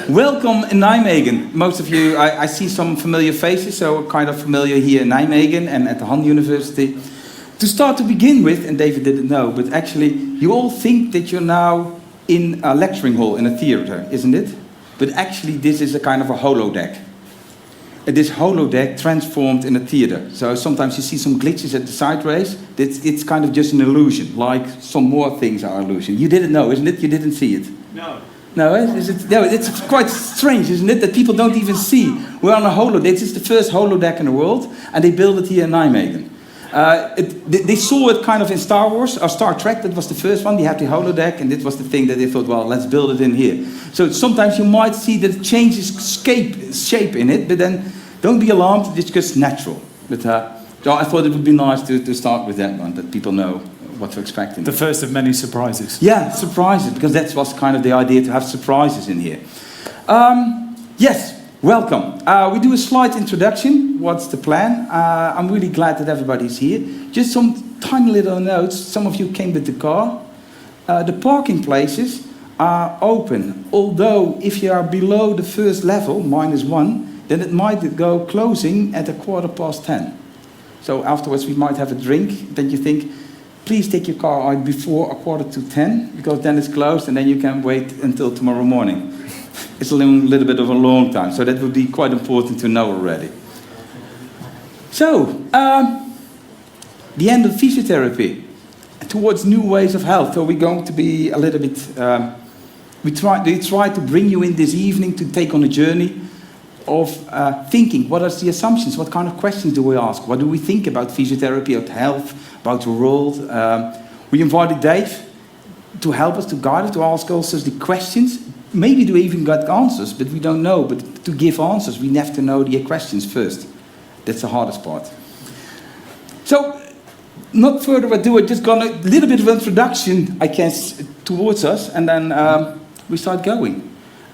Welcome in Nijmegen. Most of you, I see some familiar faces, so kind of familiar here in Nijmegen and at the Han University. To start to begin with, and David didn't know, but actually you all think that you're now in a lecturing hall, in a theater, isn't it? But actually this is a kind of a holodeck. This holodeck transformed in a theater. So sometimes you see some glitches at the side rays. It's kind of just an illusion, like some more things are illusion. You didn't know, isn't it? You didn't see it. No. No, it's quite strange, isn't it? That people don't even see. We're on a holodeck. It's the first holodeck in the world, and they built it here in Nijmegen. They saw it kind of in Star Wars or Star Trek. That was the first one. They had the holodeck, and this was the thing that they thought, well, let's build it in here. So sometimes you might see that it changes shape in it, but then don't be alarmed. It's just natural. But so I thought it would be nice to start with that one, that people know what to expect. The first of many surprises. Yeah, surprises, because that was kind of the idea, to have surprises in here. Yes. Welcome. We do a slight introduction. What's the plan? I'm really glad that everybody's here. Just some tiny little notes. Some of you came with the car. The parking places are open. Although if you are below the first level, -1, then it might go closing at 10:15. So afterwards we might have a drink. Then you think, please take your car out before 10:15, because then it's closed and then you can wait until tomorrow morning. It's a little bit of a long time, so that would be quite important to know already. So, the end of physiotherapy towards new ways of health. So we're going to be a little bit. We try to bring you in this evening to take on a journey of thinking. What are the assumptions? What kind of questions do we ask? What do we think about physiotherapy, about health, about the world? We invited Dave to help us, to guide us, to ask also the questions. Maybe we even got answers, but we don't know. But to give answers, we have to know the questions first. That's the hardest part. So, not further ado, I just got a little bit of introduction, I guess, towards us, and then we start going.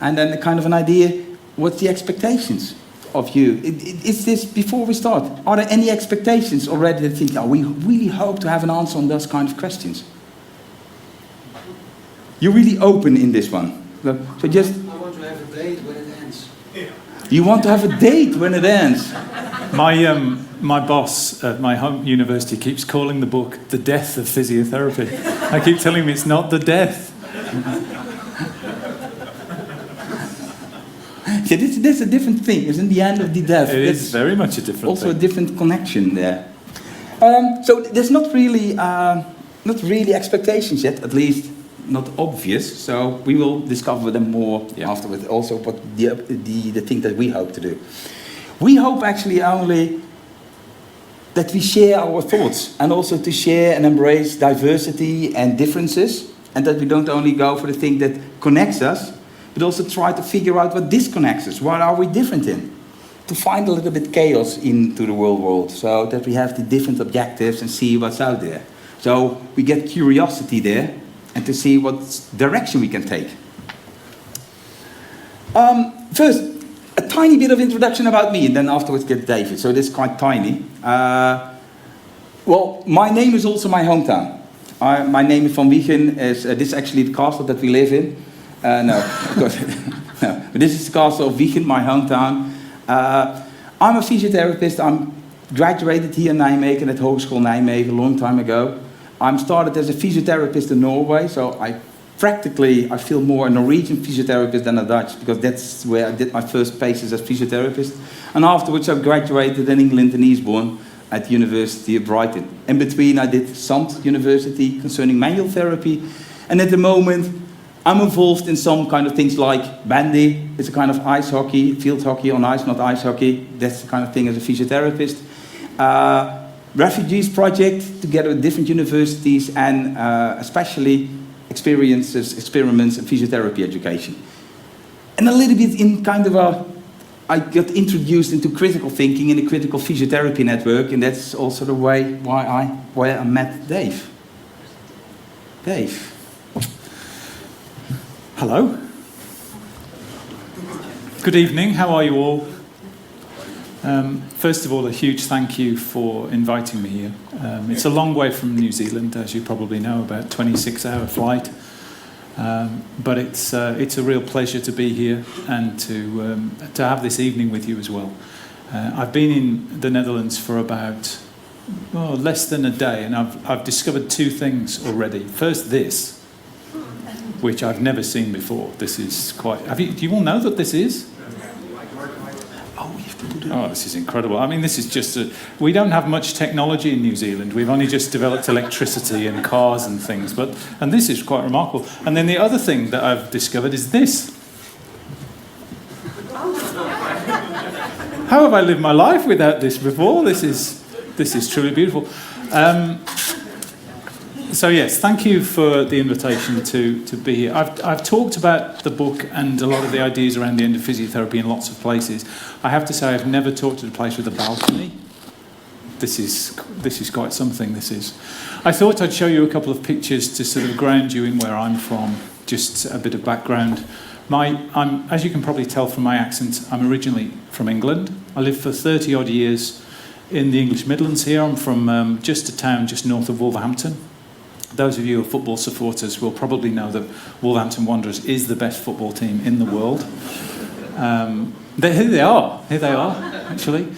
And then kind of an idea, what's the expectations of you? Is this, before we start, are there any expectations already that think, oh, we really hope to have an answer on those kind of questions? You're really open in this one. So just. I want to have a date when it ends. You want to have a date when it ends? My boss at my home university keeps calling the book The Death of Physiotherapy. I keep telling him it's not the death. Yeah, that's a different thing. It's in the end of the death. It is very much a different also thing. A different connection there. So there's not really expectations yet, at least not obvious. So we will discover them more afterwards. Also, what the thing that we hope to do. We hope actually only that we share our thoughts, and also to share and embrace diversity and differences, and that we don't only go for the thing that connects us, but also try to figure out what disconnects us. What are we different in? To find a little bit chaos into the world, so that we have the different objectives and see what's out there. So we get curiosity there, and to see what direction we can take. First, a tiny bit of introduction about me, and then afterwards get David. So this is quite tiny. Well, my name is also my hometown. My name is Van Wijchen. This is actually the castle that we live in. No, of course. No. But this is the castle of Wijchen, my hometown. I'm a physiotherapist. I'm graduated here in Nijmegen at Hogeschool Nijmegen a long time ago. I started as a physiotherapist in Norway, so I feel more a Norwegian physiotherapist than a Dutch, because that's where I did my first paces as physiotherapist. And afterwards I graduated in England in Eastbourne at the University of Brighton. In between I did Sant University concerning manual therapy, and at the moment I'm involved in some kind of things like bandy. It's a kind of ice hockey, field hockey on ice, not ice hockey. That's the kind of thing as a physiotherapist. Refugees project together with different universities, and especially experiments in physiotherapy education. And a little bit in kind of I got introduced into critical thinking in the critical physiotherapy network, and that's also the way why I met Dave. Dave. Hello. Good evening. How are you all? First of all, a huge thank you for inviting me here. It's a long way from New Zealand, as you probably know, about 26-hour flight. But it's a real pleasure to be here and to have this evening with you as well. I've been in the Netherlands for about less than a day, and I've discovered two things already. First, this, which I've never seen before. This is quite... do you all know that this is? Oh, this is incredible. I mean, this is just we don't have much technology in New Zealand. We've only just developed electricity and cars and things, and this is quite remarkable. And then the other thing that I've discovered is this. How have I lived my life without this before? This is truly beautiful. So yes, thank you for the invitation to be here. I've talked about the book and a lot of the ideas around the end of physiotherapy in lots of places. I have to say I've never talked at a place with a balcony. This is quite something, this is. I thought I'd show you a couple of pictures to sort of ground you in where I'm from, just a bit of background. As you can probably tell from my accent, I'm originally from England. I lived for 30 odd years in the English Midlands here. I'm from just a town just north of Wolverhampton. Those of you who are football supporters will probably know that Wolverhampton Wanderers is the best football team in the world. Here they are, actually.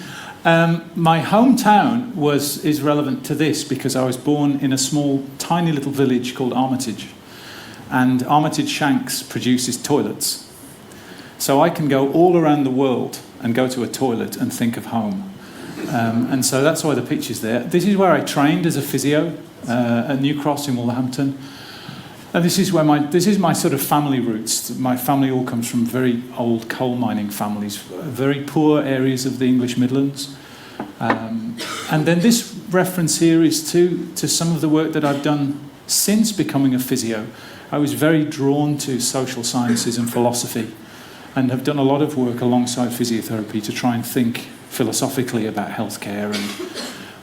My hometown is relevant to this because I was born in a small, tiny little village called Armitage. And Armitage Shanks produces toilets. So I can go all around the world and go to a toilet and think of home. And so that's why the picture's there. This is where I trained as a physio at New Cross in Wolverhampton. And this is my sort of family roots. My family all comes from very old coal mining families, very poor areas of the English Midlands. And then this reference here is to some of the work that I've done since becoming a physio. I was very drawn to social sciences and philosophy, and have done a lot of work alongside physiotherapy to try and think philosophically about healthcare and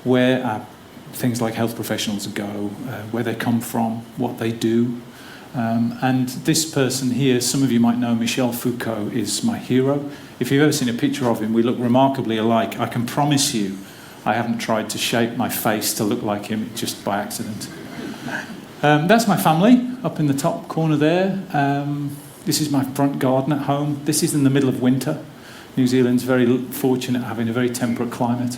where things like health professionals go, where they come from, what they do. And this person here, some of you might know, Michel Foucault, is my hero. If you've ever seen a picture of him, we look remarkably alike. I can promise you I haven't tried to shape my face to look like him just by accident. That's my family, up in the top corner there. This is my front garden at home. This is in the middle of winter. New Zealand's very fortunate having a very temperate climate.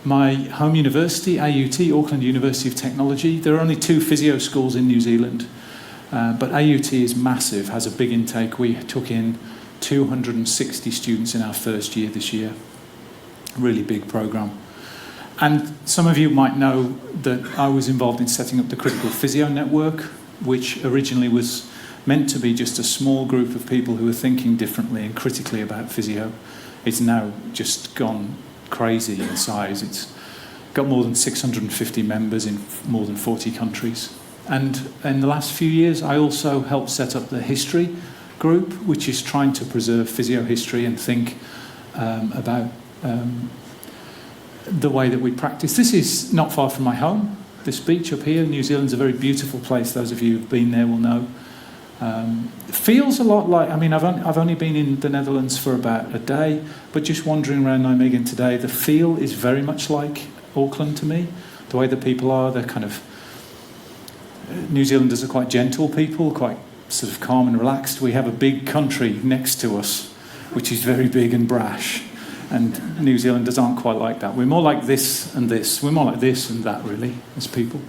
My home university, AUT, Auckland University of Technology. There are only 2 physio schools in New Zealand, but AUT is massive, has a big intake. We took in 260 students in our first year this year. Really big programme. And some of you might know that I was involved in setting up the Critical Physio Network, which originally was meant to be just a small group of people who were thinking differently and critically about physio. It's now just gone crazy in size. It's got more than 650 members in more than 40 countries. And in the last few years, I also helped set up the history group, which is trying to preserve physio history and think about the way that we practice. This is not far from my home, this beach up here. New Zealand's a very beautiful place. Those of you who've been there will know. It feels a lot like, I've only been in the Netherlands for about a day, but just wandering around Nijmegen today, the feel is very much like Auckland to me. The way that people are, they're kind of... New Zealanders are quite gentle people, quite sort of calm and relaxed. We have a big country next to us, which is very big and brash. And New Zealanders aren't quite like that. We're more like this and this. We're more like this and that, really, as people.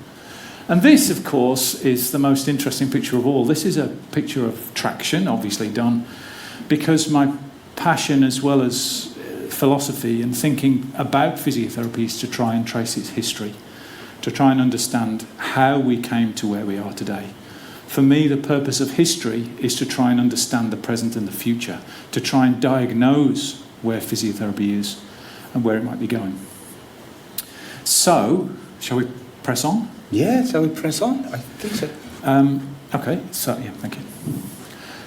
And this, of course, is the most interesting picture of all. This is a picture of traction, obviously done, because my passion as well as philosophy and thinking about physiotherapy is to try and trace its history, to try and understand how we came to where we are today. For me, the purpose of history is to try and understand the present and the future, to try and diagnose where physiotherapy is and where it might be going. So, shall we press on? Yeah, shall we press on? I think so. Okay, so yeah, thank you.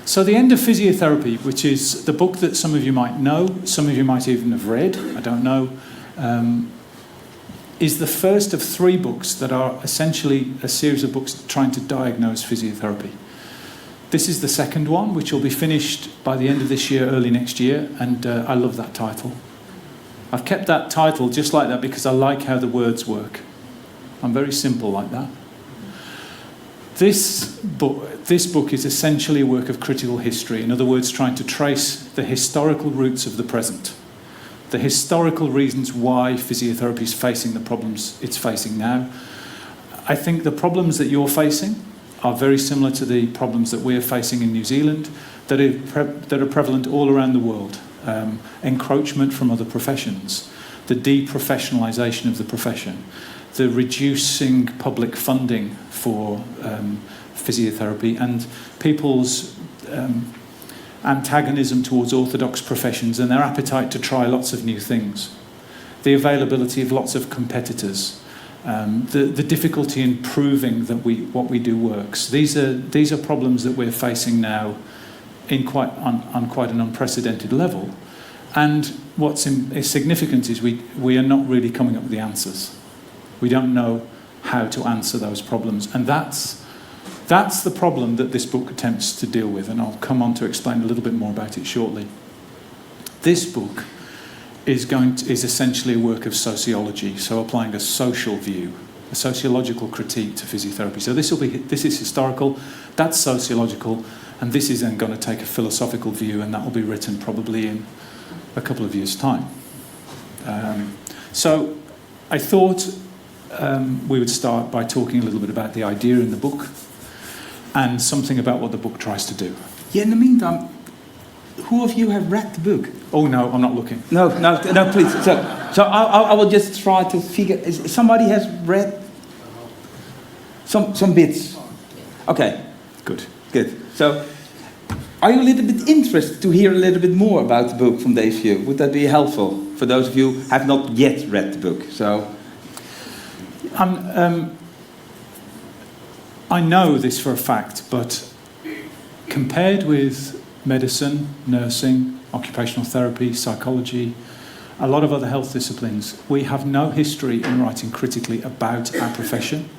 So The End of Physiotherapy, which is the book that some of you might know, some of you might even have read, I don't know, is the first of 3 books that are essentially a series of books trying to diagnose physiotherapy. This is the second one, which will be finished by the end of this year, early next year, and I love that title. I've kept that title just like that because I like how the words work. I'm very simple like that. This book, this book is essentially a work of critical history. In other words, trying to trace the historical roots of the present, the historical reasons why physiotherapy is facing the problems it's facing now. I think the problems that you're facing are very similar to the problems that we're facing in New Zealand, that are prevalent all around the world. Encroachment from other professions, the deprofessionalisation of the profession, the reducing public funding for physiotherapy, and people's antagonism towards orthodox professions and their appetite to try lots of new things, the availability of lots of competitors, the difficulty in proving that what we do works. These are problems that we're facing now on quite an unprecedented level. And what's significant is we are not really coming up with the answers. We don't know how to answer those problems, and that's the problem that this book attempts to deal with, and I'll come on to explain a little bit more about it shortly. This book is essentially a work of sociology, so applying a social view, a sociological critique to physiotherapy. So this is historical, that's sociological, and this is then going to take a philosophical view, and that will be written probably in a couple of years' time. So I thought we would start by talking a little bit about the idea in the book and something about what the book tries to do. Yeah, in the meantime, who of you have read the book? Oh no, I'm not looking. No, please. So I will just try to figure. Somebody has read some bits. Okay, Good. So, are you a little bit interested to hear a little bit more about the book from Dave's view? Would that be helpful for those of you who have not yet read the book? So, I know this for a fact, but compared with medicine, nursing, occupational therapy, psychology, a lot of other health disciplines, we have no history in writing critically about our profession.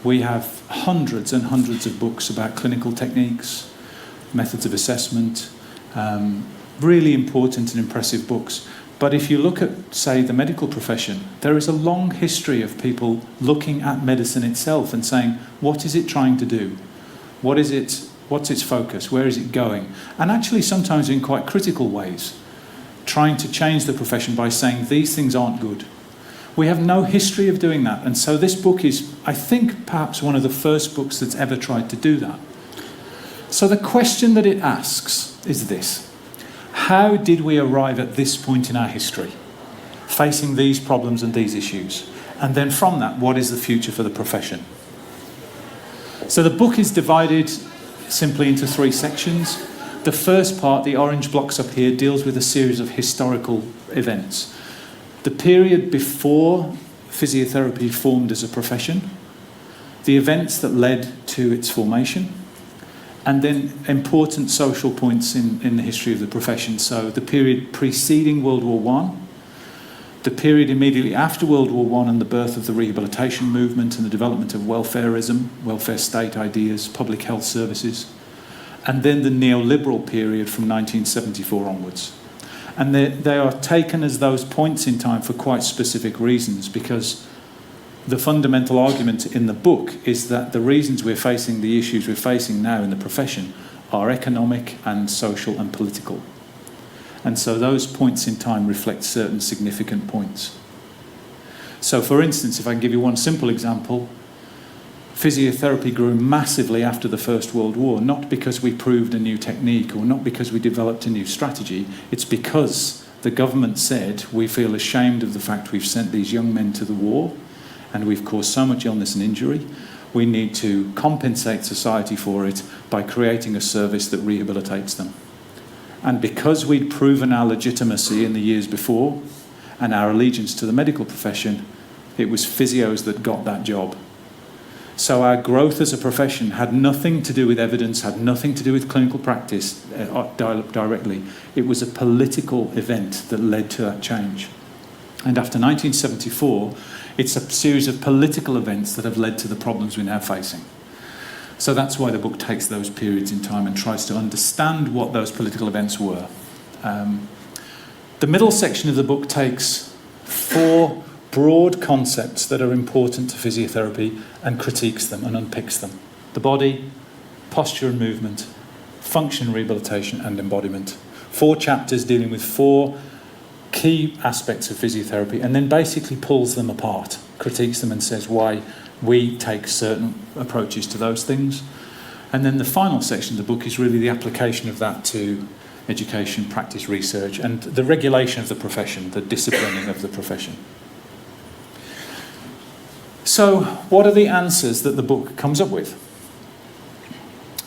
We have hundreds and hundreds of books about clinical techniques, methods of assessment, really important and impressive books. But if you look at, say, the medical profession, there is a long history of people looking at medicine itself and saying, what is it trying to do? What's its focus? Where is it going? And actually sometimes in quite critical ways, trying to change the profession by saying these things aren't good. We have no history of doing that. And so this book is, I think, perhaps one of the first books that's ever tried to do that. So the question that it asks is this: how did we arrive at this point in our history, facing these problems and these issues? And then from that, what is the future for the profession? So the book is divided simply into three sections. The first part, the orange blocks up here, deals with a series of historical events. The period before physiotherapy formed as a profession, the events that led to its formation, and then important social points in the history of the profession. So the period preceding World War I, the period immediately after World War I and the birth of the rehabilitation movement and the development of welfarism, welfare state ideas, public health services, and then the neoliberal period from 1974 onwards. And they are taken as those points in time for quite specific reasons, because the fundamental argument in the book is that the reasons we're facing the issues we're facing now in the profession are economic and social and political. And so those points in time reflect certain significant points. So for instance, if I can give you one simple example, physiotherapy grew massively after the First World War, not because we proved a new technique or not because we developed a new strategy. It's because the government said, we feel ashamed of the fact we've sent these young men to the war and we've caused so much illness and injury. We need to compensate society for it by creating a service that rehabilitates them. And because we'd proven our legitimacy in the years before and our allegiance to the medical profession, it was physios that got that job. So our growth as a profession had nothing to do with evidence, had nothing to do with clinical practice directly. It was a political event that led to that change. And after 1974, it's a series of political events that have led to the problems we're now facing. So that's why the book takes those periods in time and tries to understand what those political events were. The middle section of the book takes 4 broad concepts that are important to physiotherapy and critiques them and unpicks them. The body, posture and movement, function and rehabilitation, and embodiment. 4 chapters dealing with 4 key aspects of physiotherapy, and then basically pulls them apart, critiques them and says why we take certain approaches to those things. And then the final section of the book is really the application of that to education, practice, research, and the regulation of the profession, the disciplining of the profession. So, what are the answers that the book comes up with?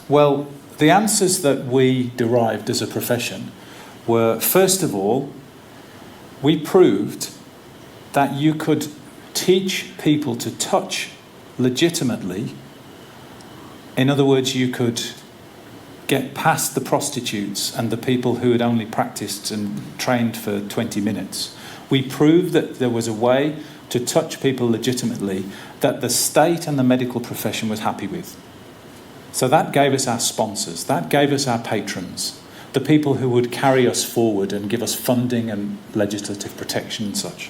Well, the answers that we derived as a profession were, first of all, we proved that you could teach people to touch legitimately. In other words, you could get past the prostitutes and the people who had only practiced and trained for 20 minutes. We proved that there was a way to touch people legitimately that the state and the medical profession was happy with. So that gave us our sponsors, that gave us our patrons, the people who would carry us forward and give us funding and legislative protection and such.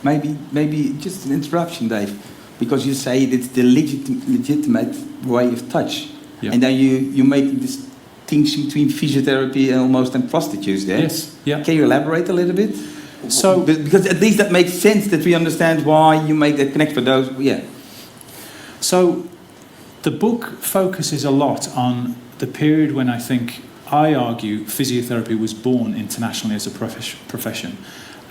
Maybe just an interruption, Dave, because you say it's the legitimate way of touch. Yeah. And then you make this distinction between physiotherapy and almost and prostitutes there. Yes, yeah. Can you elaborate a little bit? So, because at least that makes sense, that we understand why you make that connect for those. Yeah. So the book focuses a lot on the period when I argue physiotherapy was born internationally as a profession.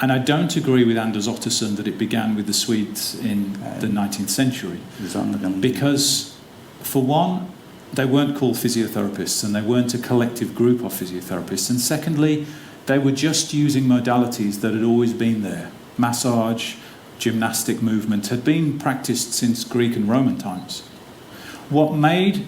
And I don't agree with Anders Ottosson that it began with the Swedes in the 19th century. Because, for one, they weren't called physiotherapists and they weren't a collective group of physiotherapists. And secondly, they were just using modalities that had always been there. Massage, gymnastic movement had been practiced since Greek and Roman times. What made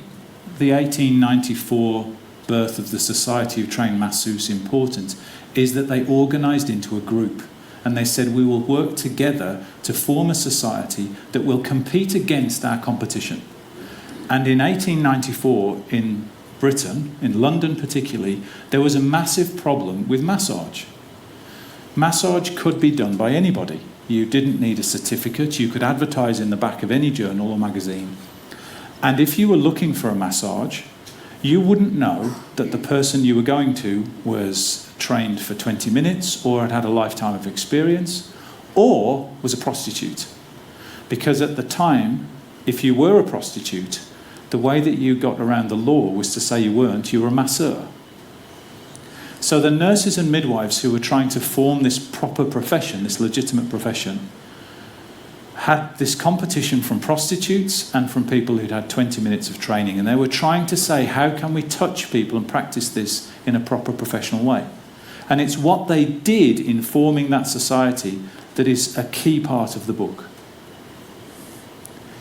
the 1894 birth of the Society of Trained Masseuses important is that they organised into a group and they said we will work together to form a society that will compete against our competition. And in 1894 in Britain, in London particularly, there was a massive problem with massage. Massage could be done by anybody. You didn't need a certificate. You could advertise in the back of any journal or magazine. And if you were looking for a massage, you wouldn't know that the person you were going to was trained for 20 minutes or had had a lifetime of experience or was a prostitute. Because at the time, if you were a prostitute, the way that you got around the law was to say you weren't, you were a masseur. So the nurses and midwives who were trying to form this proper profession, this legitimate profession, had this competition from prostitutes and from people who'd had 20 minutes of training, and they were trying to say, how can we touch people and practice this in a proper professional way? And it's what they did in forming that society that is a key part of the book.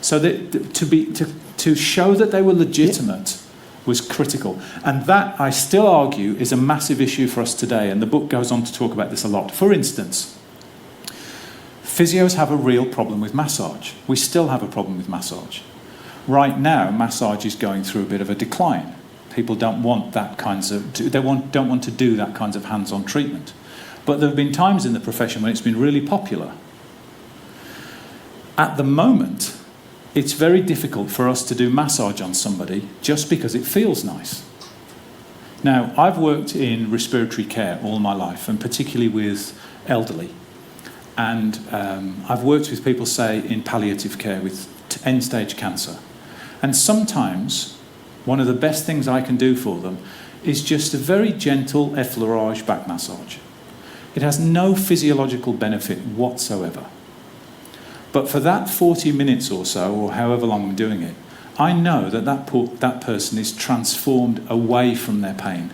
So that to show that they were legitimate was critical. And that, I still argue, is a massive issue for us today, and the book goes on to talk about this a lot. For instance, physios have a real problem with massage. We still have a problem with massage. Right now, massage is going through a bit of a decline. People don't want that don't want to do that kinds of hands-on treatment. But there have been times in the profession when it's been really popular. At the moment, it's very difficult for us to do massage on somebody just because it feels nice. Now, I've worked in respiratory care all my life, and particularly with elderly. And I've worked with people, say, in palliative care with end-stage cancer. And sometimes one of the best things I can do for them is just a very gentle effleurage back massage. It has no physiological benefit whatsoever. But for that 40 minutes or so, or however long I'm doing it, I know that that person is transformed away from their pain.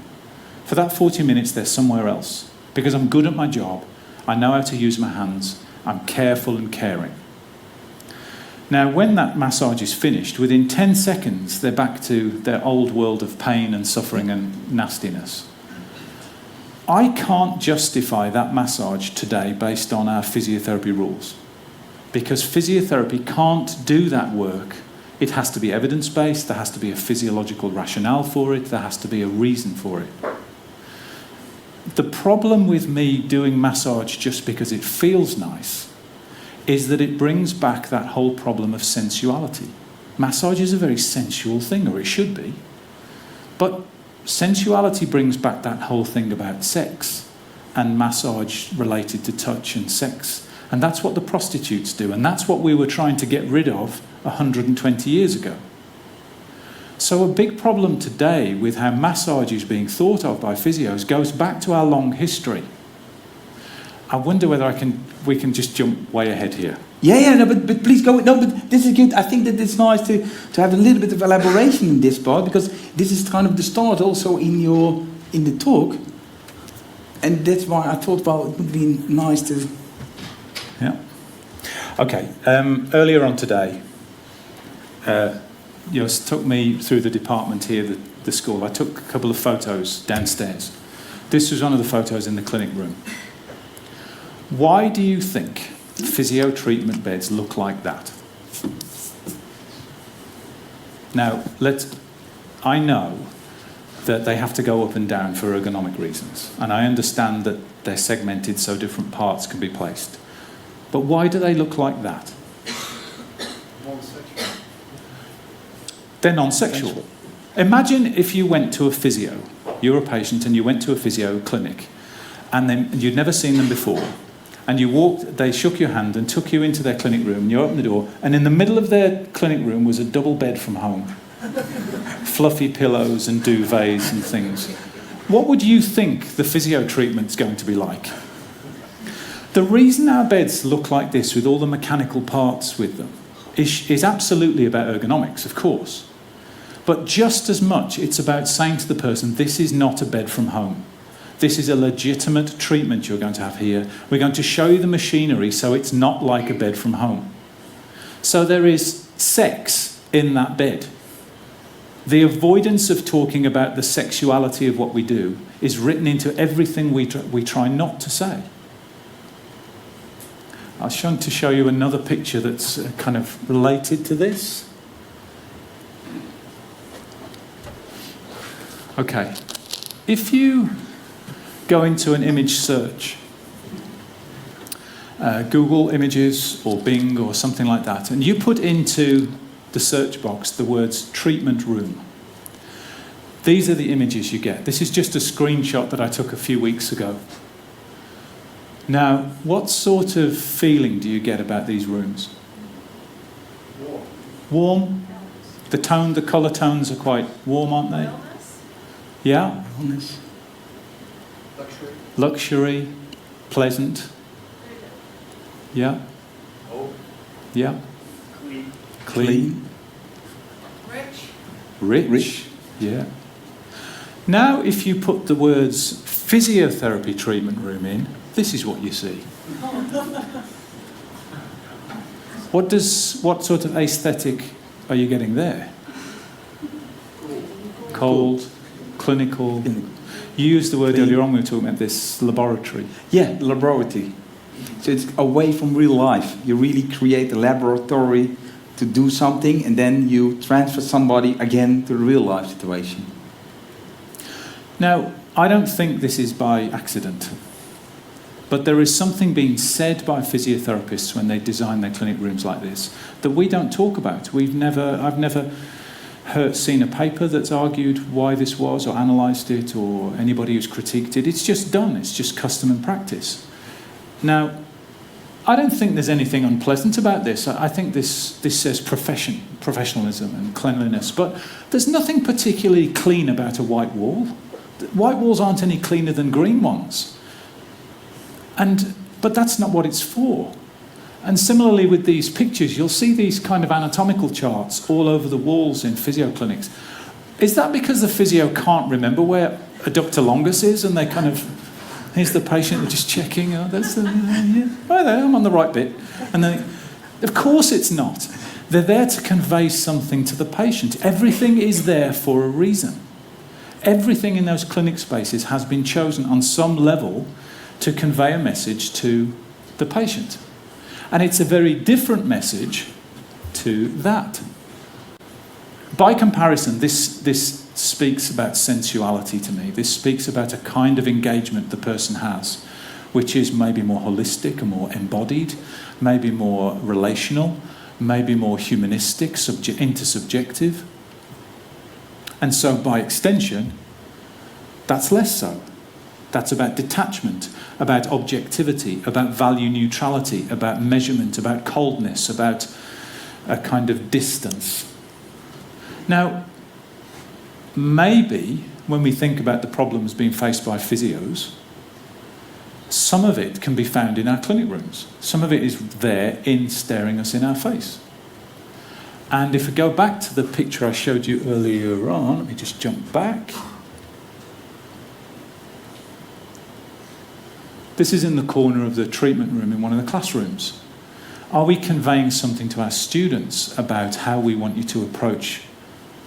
For that 40 minutes, they're somewhere else. Because I'm good at my job, I know how to use my hands, I'm careful and caring. Now, when that massage is finished, within 10 seconds, they're back to their old world of pain and suffering and nastiness. I can't justify that massage today based on our physiotherapy rules. Because physiotherapy can't do that work. It has to be evidence-based, there has to be a physiological rationale for it, there has to be a reason for it. The problem with me doing massage just because it feels nice is that it brings back that whole problem of sensuality. Massage is a very sensual thing, or it should be. But sensuality brings back that whole thing about sex and massage related to touch and sex. And that's what the prostitutes do. And that's what we were trying to get rid of 120 years ago. So a big problem today with how massage is being thought of by physios goes back to our long history. I wonder whether we can just jump way ahead here. Yeah, no, but please go. No, but this is good. I think that it's nice to have a little bit of elaboration in this part, because this is kind of the start also in the talk, and that's why I thought, well, it would be nice to. Yeah. Okay. Earlier on today, you took me through the department here, the school. I took a couple of photos downstairs. This was one of the photos in the clinic room. Why do you think physio treatment beds look like that? Now, I know that they have to go up and down for ergonomic reasons, and I understand that they're segmented so different parts can be placed. But why do they look like that? Non-sexual. They're non-sexual. Imagine if you went to a physio, you're a patient and you went to a physio clinic, and then you'd never seen them before, and you walked, they shook your hand and took you into their clinic room, and you opened the door, and in the middle of their clinic room was a double bed from home. Fluffy pillows and duvets and things. What would you think the physio treatment's going to be like? The reason our beds look like this with all the mechanical parts with them is absolutely about ergonomics, of course. But just as much, it's about saying to the person, this is not a bed from home. This is a legitimate treatment you're going to have here. We're going to show you the machinery so it's not like a bed from home. So there is sex in that bed. The avoidance of talking about the sexuality of what we do is written into everything we try not to say. I was trying to show you another picture that's kind of related to this. Okay. If you go into an image search, Google Images or Bing or something like that, and you put into the search box the words treatment room, these are the images you get. This is just a screenshot that I took a few weeks ago. Now, what sort of feeling do you get about these rooms? Warm? The colour tones are quite warm, aren't they? Yeah? Luxury, pleasant. Yeah. Yeah. Clean. Rich. Yeah. Now, if you put the words physiotherapy treatment room in, this is what you see. What sort of aesthetic are you getting there? Cold, clinical. You used the word earlier on, we were talking about this laboratory. Yeah, laboratory. So it's away from real life. You really create a laboratory to do something, and then you transfer somebody again to the real life situation. Now, I don't think this is by accident, but there is something being said by physiotherapists when they design their clinic rooms like this that we don't talk about. I've never seen a paper that's argued why this was, or analysed it, or anybody who's critiqued it. It's just done. It's just custom and practice. Now, I don't think there's anything unpleasant about this. I think this says professionalism and cleanliness, but there's nothing particularly clean about a white wall. White walls aren't any cleaner than green ones. But that's not what it's for. And similarly with these pictures, you'll see these kind of anatomical charts all over the walls in physio clinics. Is that because the physio can't remember where adductor longus is, and they kind of, here's the patient, they're just checking, oh, that's yeah, right there, I'm on the right bit. And then, of course it's not. They're there to convey something to the patient. Everything is there for a reason. Everything in those clinic spaces has been chosen on some level to convey a message to the patient. And it's a very different message to that. By comparison, this speaks about sensuality to me. This speaks about a kind of engagement the person has, which is maybe more holistic and more embodied, maybe more relational, maybe more humanistic, intersubjective. And so by extension, that's less so. That's about detachment, about objectivity, about value neutrality, about measurement, about coldness, about a kind of distance. Now, maybe when we think about the problems being faced by physios, some of it can be found in our clinic rooms. Some of it is there in staring us in our face. And if we go back to the picture I showed you earlier on, let me just jump back. This is in the corner of the treatment room in one of the classrooms. Are we conveying something to our students about how we want you to approach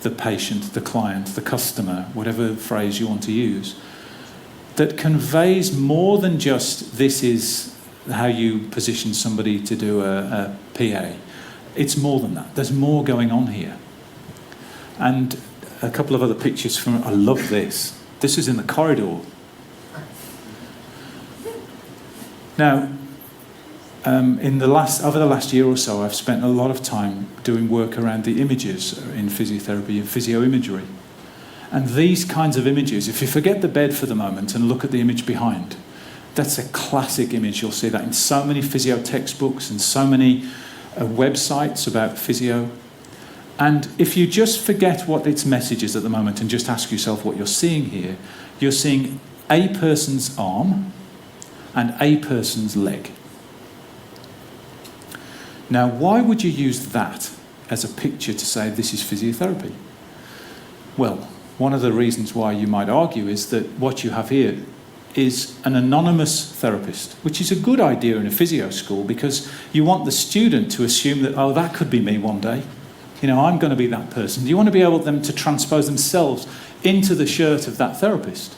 the patient, the client, the customer, whatever phrase you want to use, that conveys more than just this is how you position somebody to do a PA? It's more than that. There's more going on here. And a couple of other pictures from, I love this. This is in the corridor. Now, over the last year or so, I've spent a lot of time doing work around the images in physiotherapy and physio imagery. And these kinds of images, if you forget the bed for the moment and look at the image behind, that's a classic image. You'll see that in so many physio textbooks and so many websites about physio. And if you just forget what its message is at the moment and just ask yourself what you're seeing here, you're seeing a person's arm and a person's leg. Now, why would you use that as a picture to say this is physiotherapy? Well, one of the reasons why you might argue is that what you have here is an anonymous therapist, which is a good idea in a physio school because you want the student to assume that, oh, that could be me one day. You know, I'm going to be that person. You want to be able them to transpose themselves into the shirt of that therapist.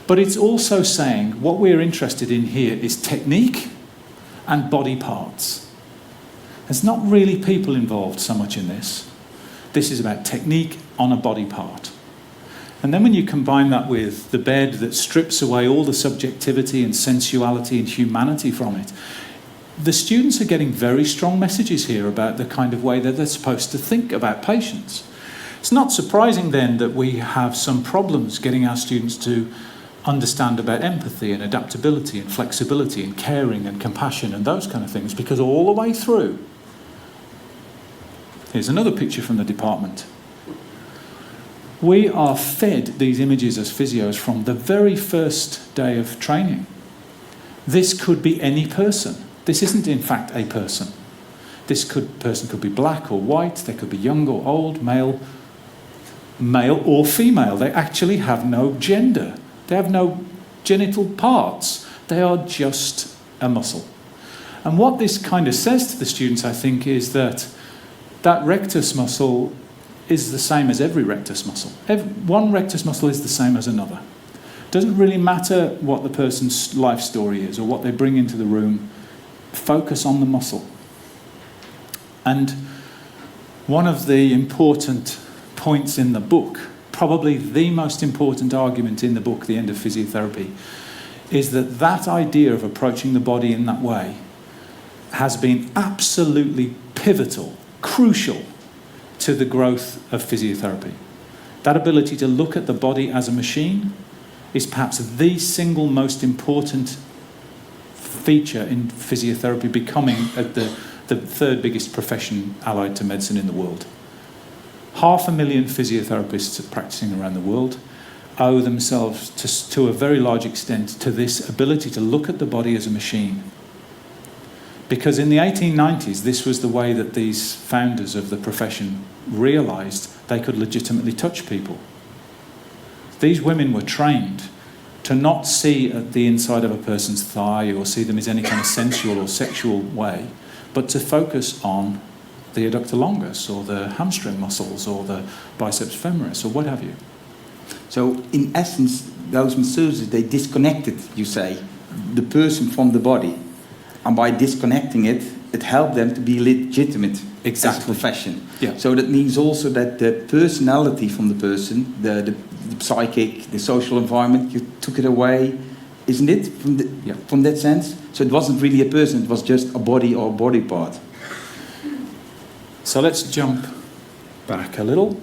But it's also saying what we're interested in here is technique and body parts. There's not really people involved so much in this. This is about technique on a body part. And then when you combine that with the bed that strips away all the subjectivity and sensuality and humanity from it, the students are getting very strong messages here about the kind of way that they're supposed to think about patients. It's not surprising then that we have some problems getting our students to understand about empathy and adaptability and flexibility and caring and compassion and those kind of things, because all the way through, here's another picture from the department. We are fed these images as physios from the very first day of training. This could be any person. This isn't in fact a person. Person could be black or white, they could be young or old, male or female. They actually have no gender. They have no genital parts. They are just a muscle. And what this kind of says to the students, I think, is that rectus muscle is the same as every rectus muscle. One rectus muscle is the same as another. It doesn't really matter what the person's life story is or what they bring into the room. Focus on the muscle. And one of the important points in the book, probably the most important argument in the book, The End of Physiotherapy, is that idea of approaching the body in that way has been absolutely pivotal, crucial to the growth of physiotherapy. That ability to look at the body as a machine is perhaps the single most important feature in physiotherapy, becoming the third biggest profession allied to medicine in the world. 500,000 physiotherapists practicing around the world owe themselves to a very large extent to this ability to look at the body as a machine. Because in the 1890s, this was the way that these founders of the profession realised they could legitimately touch people. These women were trained to not see the inside of a person's thigh or see them as any kind of sensual or sexual way, but to focus on the adductor longus or the hamstring muscles or the biceps femoris or what have you. So in essence, those masseuses, they disconnected, you say, the person from the body. And by disconnecting it, it helped them to be legitimate as a profession. Yeah. So that means also that the personality from the person, the psychic, the social environment, you took it away, isn't it? From that sense? So it wasn't really a person, it was just a body or a body part. So let's jump back a little.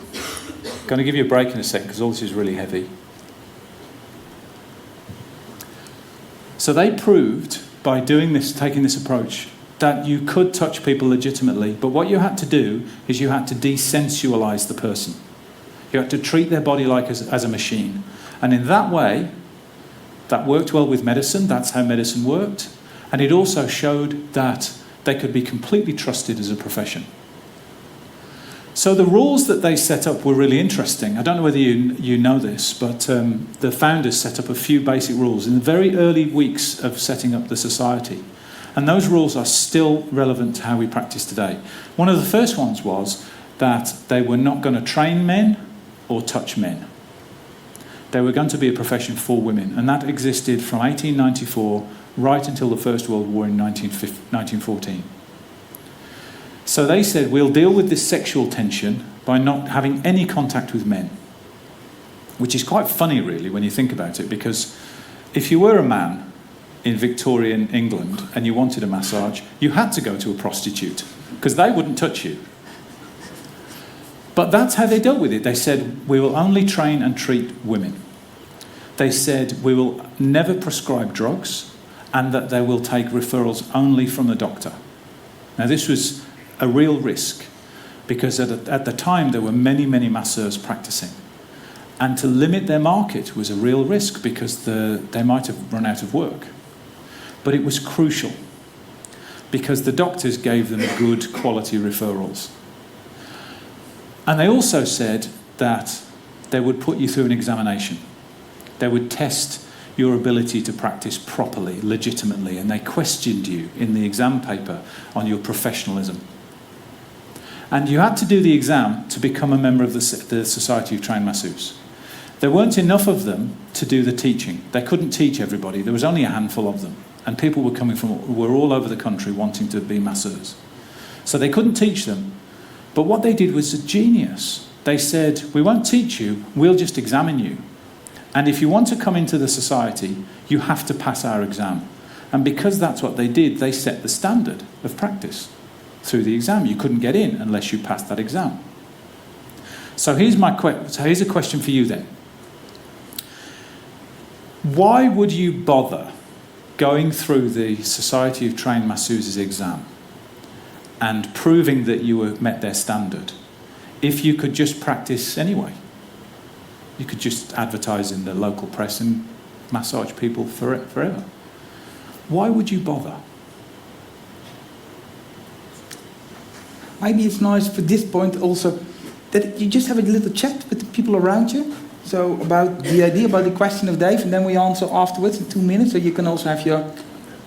going to give you a break in a second because all this is really heavy. So they proved by doing this, taking this approach, that you could touch people legitimately, but what you had to do is you had to desensualize the person. You had to treat their body like as a machine. And in that way, that worked well with medicine. That's how medicine worked. And it also showed that they could be completely trusted as a profession. So the rules that they set up were really interesting. I don't know whether you know this, but the founders set up a few basic rules in the very early weeks of setting up the society. And those rules are still relevant to how we practice today. One of the first ones was that they were not going to train men or touch men. They were going to be a profession for women, and that existed from 1894 right until the First World War in 1914. So they said, we'll deal with this sexual tension by not having any contact with men. Which is quite funny, really, when you think about it, because if you were a man in Victorian England and you wanted a massage, you had to go to a prostitute, because they wouldn't touch you. But that's how they dealt with it. They said, we will only train and treat women. They said, we will never prescribe drugs, and that they will take referrals only from the doctor. Now, this was a real risk, because at the time there were many, many masseurs practicing. And to limit their market was a real risk, because they might have run out of work. But it was crucial, because the doctors gave them good quality referrals. And they also said that they would put you through an examination. They would test your ability to practice properly, legitimately, and they questioned you in the exam paper on your professionalism. And you had to do the exam to become a member of the Society of Trained Masseuses. There weren't enough of them to do the teaching. They couldn't teach everybody. There was only a handful of them. And people were all over the country wanting to be masseurs. So they couldn't teach them. But what they did was genius. They said, we won't teach you, we'll just examine you. And if you want to come into the society, you have to pass our exam. And because that's what they did, they set the standard of practice through the exam. You couldn't get in unless you passed that exam. So here's a question for you then. Why would you bother going through the Society of Trained Masseuses exam and proving that you met their standard if you could just practice anyway? You could just advertise in the local press and massage people forever. Why would you bother? Maybe it's nice for this point also that you just have a little chat with the people around you. So about the idea, about the question of Dave, and then we answer afterwards in 2 minutes. So you can also have your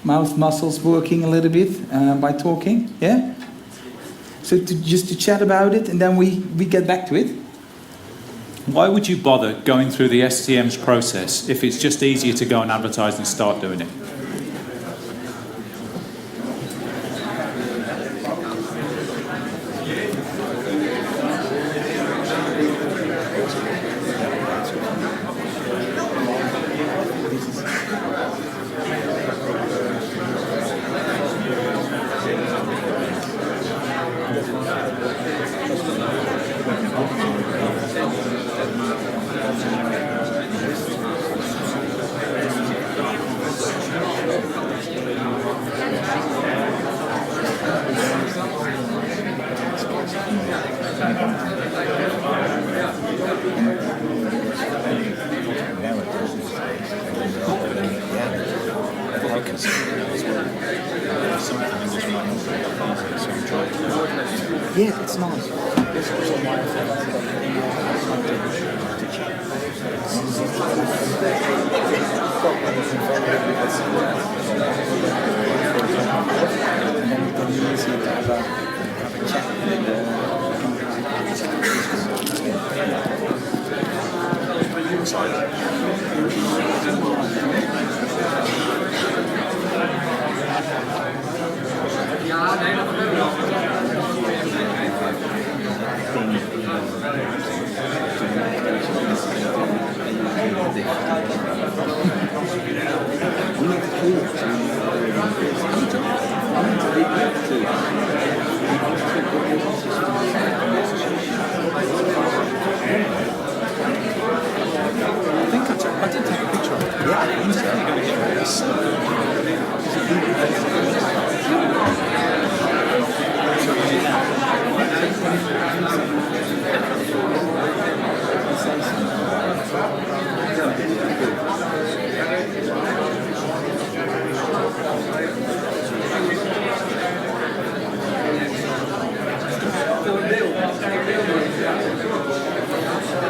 mouth muscles working a little bit by talking. Yeah. So just to chat about it, and then we get back to it. Why would you bother going through the STM's process if it's just easier to go and advertise and start doing it? Yeah, it's nice.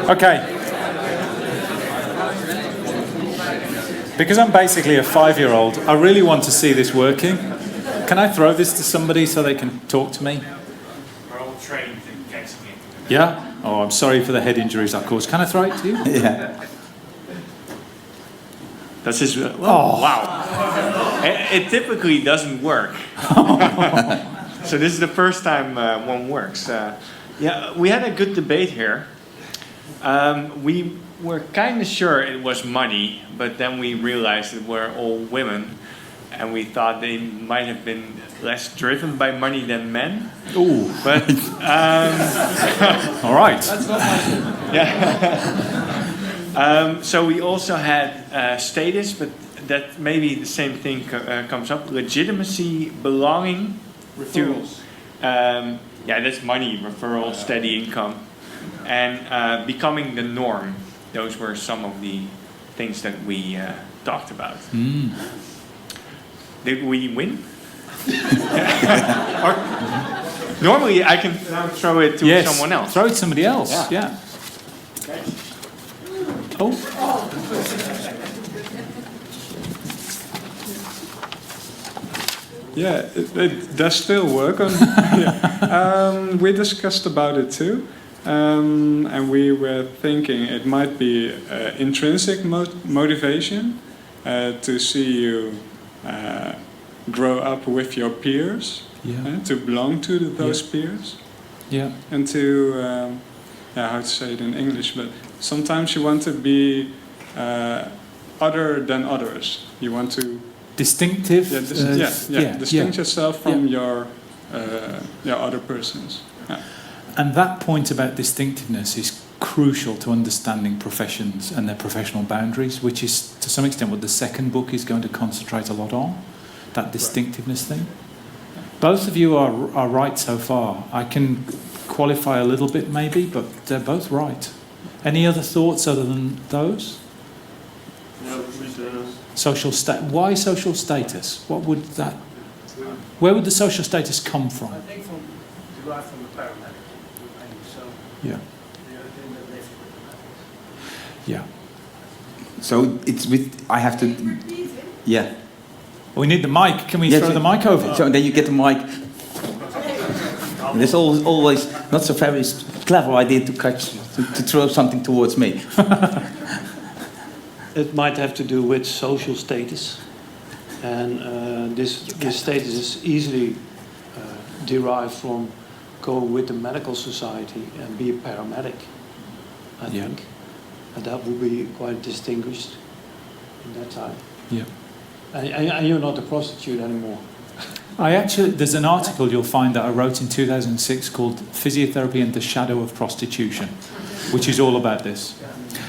Okay. Because I'm basically a 5-year-old, I really want to see this working. Can I throw this to somebody so they can talk to me? We're all trained in catching it. Yeah? Oh, I'm sorry for the head injuries I caused. Can I throw it to you? Yeah. That's just, Oh. wow. It typically doesn't work. So this is the first time one works. Yeah, we had a good debate here. We were kind of sure it was money, but then we realized that we're all women, and we thought they might have been less driven by money than men. Ooh. But All right. yeah. So we also had status, but that maybe the same thing comes up: legitimacy, belonging Referrals. to. Yeah, that's money, referral, steady income, and becoming the norm. Those were some of the things that we talked about. Did we win? Or, normally, I can now throw it to Yes. someone else. Throw it to somebody else. Yeah. Okay. Oh. Yeah, it does still work on. We discussed about it too, and we were thinking it might be intrinsic motivation to see you grow up with your peers, Yeah. to belong to those peers, Yeah. and to how to say it in English, but sometimes you want to be other than others. You want to Distinctive. distinct yourself from your other persons. Yeah. And that point about distinctiveness is crucial to understanding professions and their professional boundaries, which is to some extent what the second book is going to concentrate a lot on, that distinctiveness thing. Both of you are right so far. I can qualify a little bit maybe, but they're both right. Any other thoughts other than those? Social why social status? What would that? Where would the social status come from? I think derived from the paramedic. So Yeah. they're in the lift with the medics. Yeah. So it's with, I have to, yeah. We need the mic. Can we Yeah, throw so- the mic over? So then you get the mic. And it's always not so very clever idea to throw something towards me. It might have to do with social status, and this status is easily derived from going with the medical society and be a paramedic. I Yeah. think, and that would be quite distinguished in that time. Yeah. And you're not a prostitute anymore. There's an article you'll find that I wrote in 2006 called Physiotherapy and the Shadow of Prostitution, which is all about this.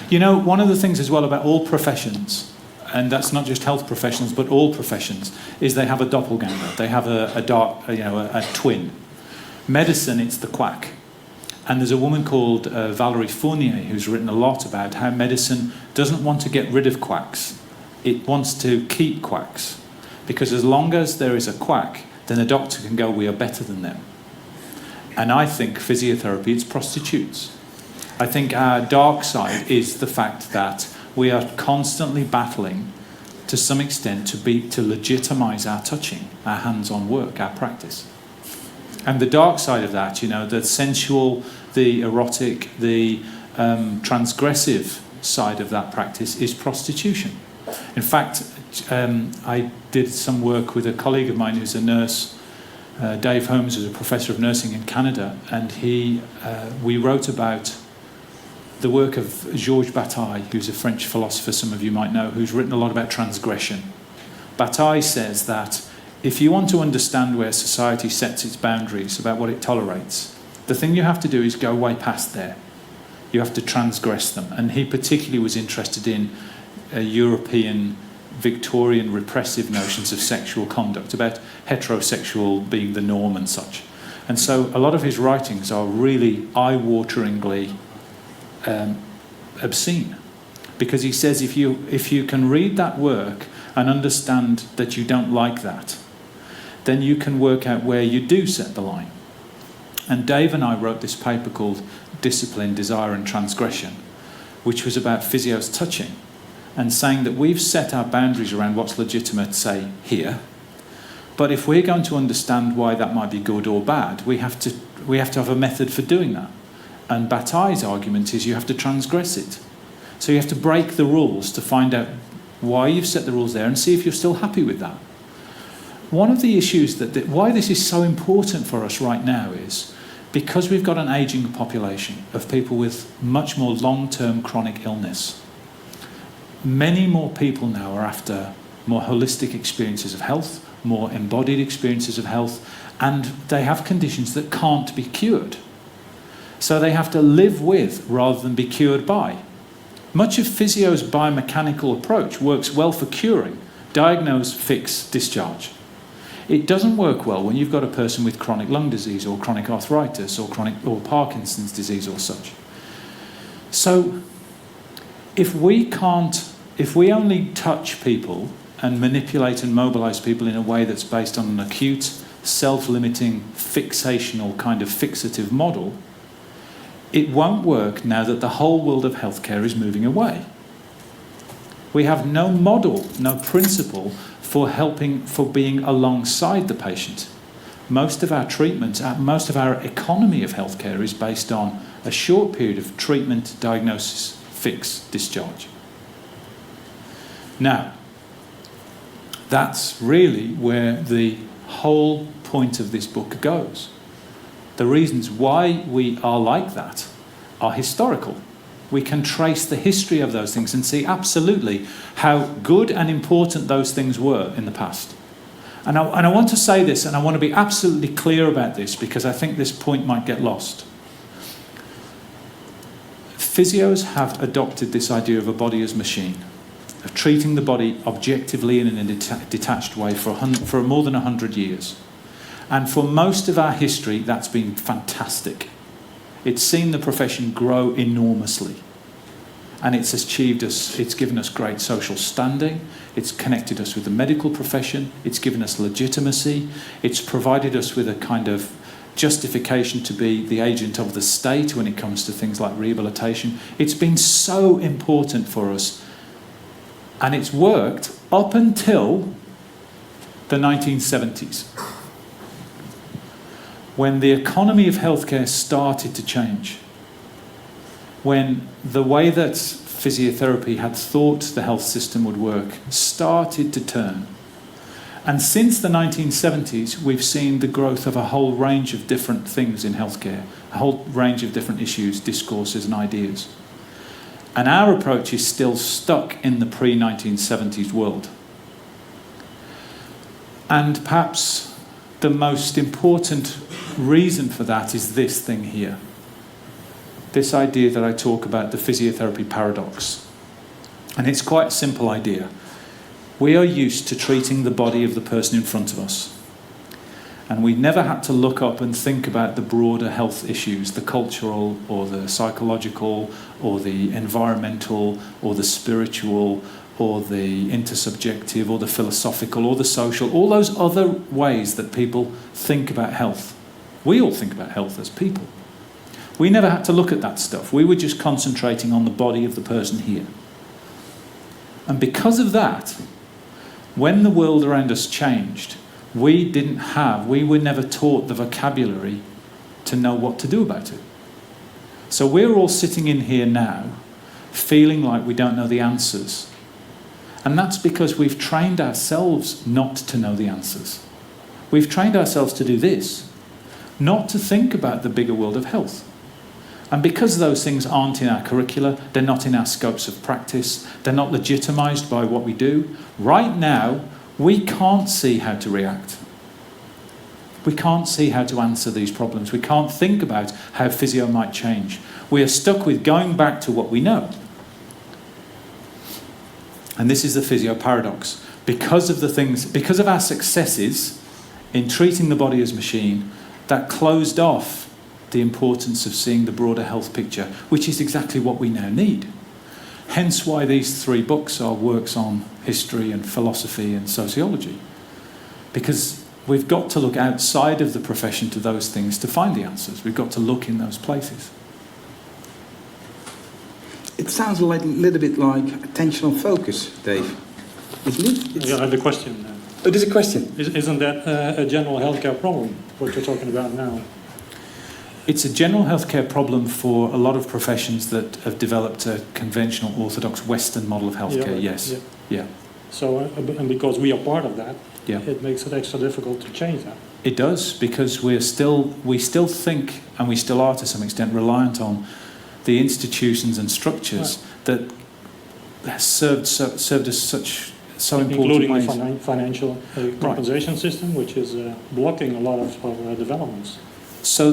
You know, one of the things as well about all professions, and that's not just health professionals, but all professions, is they have a doppelganger. They have a twin. Medicine, it's the quack. And there's a woman called Valerie Fournier who's written a lot about how medicine doesn't want to get rid of quacks. It wants to keep quacks. Because as long as there is a quack, then a doctor can go, we are better than them. And I think physiotherapy, it's prostitutes. I think our dark side is the fact that we are constantly battling, to some extent, to legitimize our touching, our hands-on work, our practice. And the dark side of that, you know, the sensual, the erotic, the transgressive side of that practice is prostitution. In fact, I did some work with a colleague of mine who's a nurse, Dave Holmes, who's a professor of nursing in Canada, and we wrote about the work of Georges Bataille, who's a French philosopher some of you might know, who's written a lot about transgression. Bataille says that if you want to understand where society sets its boundaries about what it tolerates, the thing you have to do is go way past there. You have to transgress them. And he particularly was interested in European Victorian repressive notions of sexual conduct, about heterosexual being the norm and such. And so a lot of his writings are really eye-wateringly obscene, because he says if you can read that work and understand that you don't like that, then you can work out where you do set the line. And Dave and I wrote this paper called Discipline, Desire and Transgression, which was about physios touching, and saying that we've set our boundaries around what's legitimate, say, here. But if we're going to understand why that might be good or bad, we have to have a method for doing that. And Bataille's argument is you have to transgress it. So you have to break the rules to find out why you've set the rules there and see if you're still happy with that. One of the issues why this is so important for us right now is because we've got an ageing population of people with much more long-term chronic illness. Many more people now are after more holistic experiences of health, more embodied experiences of health, and they have conditions that can't be cured. So they have to live with rather than be cured by. Much of physio's biomechanical approach works well for curing, diagnose, fix, discharge. It doesn't work well when you've got a person with chronic lung disease or chronic arthritis or Parkinson's disease or such. So if we only touch people and manipulate and mobilize people in a way that's based on an acute, self-limiting, fixational kind of fixative model, it won't work now that the whole world of healthcare is moving away. We have no model, no principle for being alongside the patient. Most of our treatment, most of our economy of healthcare is based on a short period of treatment, diagnosis, fix, discharge. Now, that's really where the whole point of this book goes. The reasons why we are like that are historical. We can trace the history of those things and see absolutely how good and important those things were in the past. And I want to say this, and I want to be absolutely clear about this because I think this point might get lost. Physios have adopted this idea of a body as machine, of treating the body objectively and in a detached way for more than 100 years. And for most of our history, that's been fantastic. It's seen the profession grow enormously. And it's given us great social standing. It's connected us with the medical profession. It's given us legitimacy. It's provided us with a kind of justification to be the agent of the state when it comes to things like rehabilitation. It's been so important for us. And it's worked up until the 1970s. When the economy of healthcare started to change, when the way that physiotherapy had thought the health system would work started to turn. And since the 1970s, we've seen the growth of a whole range of different things in healthcare, a whole range of different issues, discourses and ideas. And our approach is still stuck in the pre-1970s world. And perhaps the most important reason for that is this thing here. This idea that I talk about, the physiotherapy paradox. And it's quite a simple idea. We are used to treating the body of the person in front of us. And we never had to look up and think about the broader health issues, the cultural or the psychological or the environmental or the spiritual or the intersubjective or the philosophical or the social, all those other ways that people think about health. We all think about health as people. We never had to look at that stuff. We were just concentrating on the body of the person here. And because of that, when the world around us changed, we were never taught the vocabulary to know what to do about it. So we're all sitting in here now, feeling like we don't know the answers. And that's because we've trained ourselves not to know the answers. We've trained ourselves to do this, not to think about the bigger world of health. And because those things aren't in our curricula, they're not in our scopes of practice, they're not legitimised by what we do, right now, we can't see how to react. We can't see how to answer these problems. We can't think about how physio might change. We are stuck with going back to what we know. And this is the physio paradox. Because of our successes in treating the body as machine, that closed off the importance of seeing the broader health picture, which is exactly what we now need. Hence why these 3 books are works on history and philosophy and sociology. Because we've got to look outside of the profession to those things to find the answers. We've got to look in those places. It's sounds a little bit like attentional focus, Dave, isn't it? Yeah, I have a question. Oh, there's a question. Isn't that a general healthcare problem, what you're talking about now? It's a general healthcare problem for a lot of professions that have developed a conventional orthodox Western model of healthcare, yes. Yeah. So, and because we are part of that, Yeah. it makes it extra difficult to change that. It does, because we still think, and we still are to some extent, reliant on the institutions and structures that has served us so important including ways. the financial compensation system, which is blocking a lot of developments. So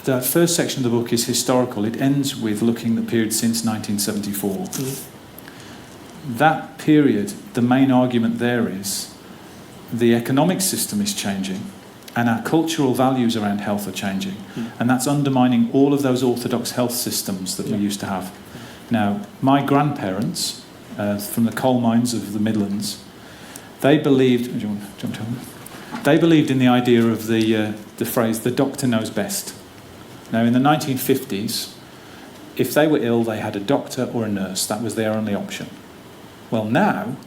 that first section of the book is historical. It ends with looking at the period since 1974. Mm-hmm. That period, the main argument there is the economic system is changing and our cultural values around health are changing. And that's undermining all of those orthodox health systems that we used to have. Now, my grandparents, from the coal mines of the Midlands, they believed... Do you want to tell me? They believed in the idea of the phrase, the doctor knows best. Now, in the 1950s, if they were ill, they had a doctor or a nurse. That was their only option. Well, now,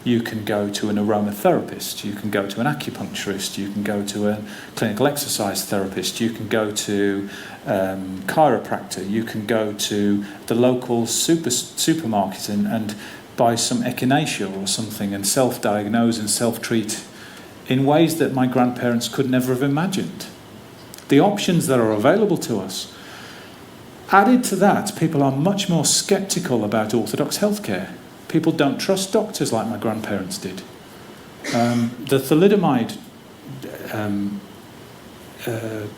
you can go to an aromatherapist, you can go to an acupuncturist, you can go to a clinical exercise therapist, you can go to chiropractor, you can go to the local supermarket and buy some echinacea or something and self-diagnose and self-treat in ways that my grandparents could never have imagined. The options that are available to us. Added to that, people are much more sceptical about orthodox healthcare. People don't trust doctors like my grandparents did. The thalidomide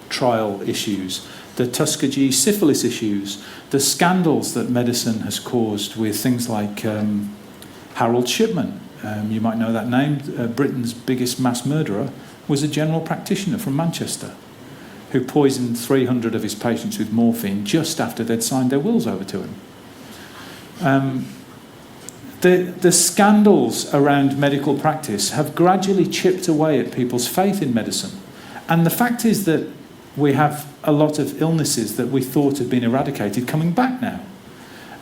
trial issues, the Tuskegee syphilis issues, the scandals that medicine has caused with things like Harold Shipman. You might know that name. Britain's biggest mass murderer was a general practitioner from Manchester who poisoned 300 of his patients with morphine just after they'd signed their wills over to him. The scandals around medical practice have gradually chipped away at people's faith in medicine. And the fact is that we have a lot of illnesses that we thought had been eradicated coming back now.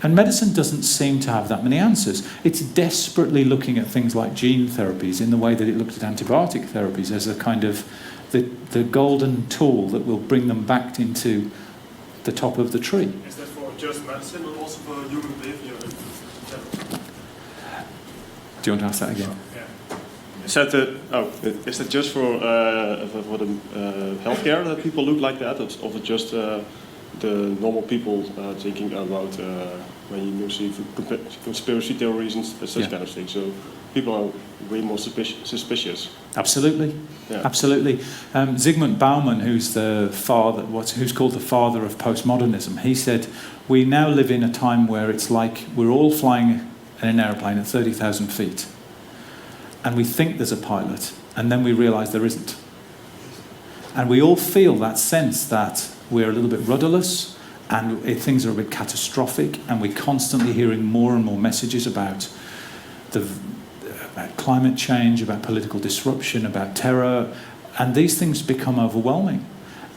And medicine doesn't seem to have that many answers. It's desperately looking at things like gene therapies in the way that it looked at antibiotic therapies as a kind of the golden tool that will bring them back into the top of the tree. Is that for just medicine or also for human behavior? Do you want to ask that again? Is that just for the healthcare that people look like that, or just the normal people thinking about when you see conspiracy theories and such kind of things? So people are way more suspicious. Absolutely, yeah. Absolutely. Zygmunt Bauman, who's who's called the father of postmodernism, he said, "We now live in a time where it's like we're all flying in an aeroplane at 30,000 feet, and we think there's a pilot, and then we realise there isn't. And we all feel that sense that we're a little bit rudderless, and things are a bit catastrophic, and we're constantly hearing more and more messages about climate change, about political disruption, about terror, and these things become overwhelming.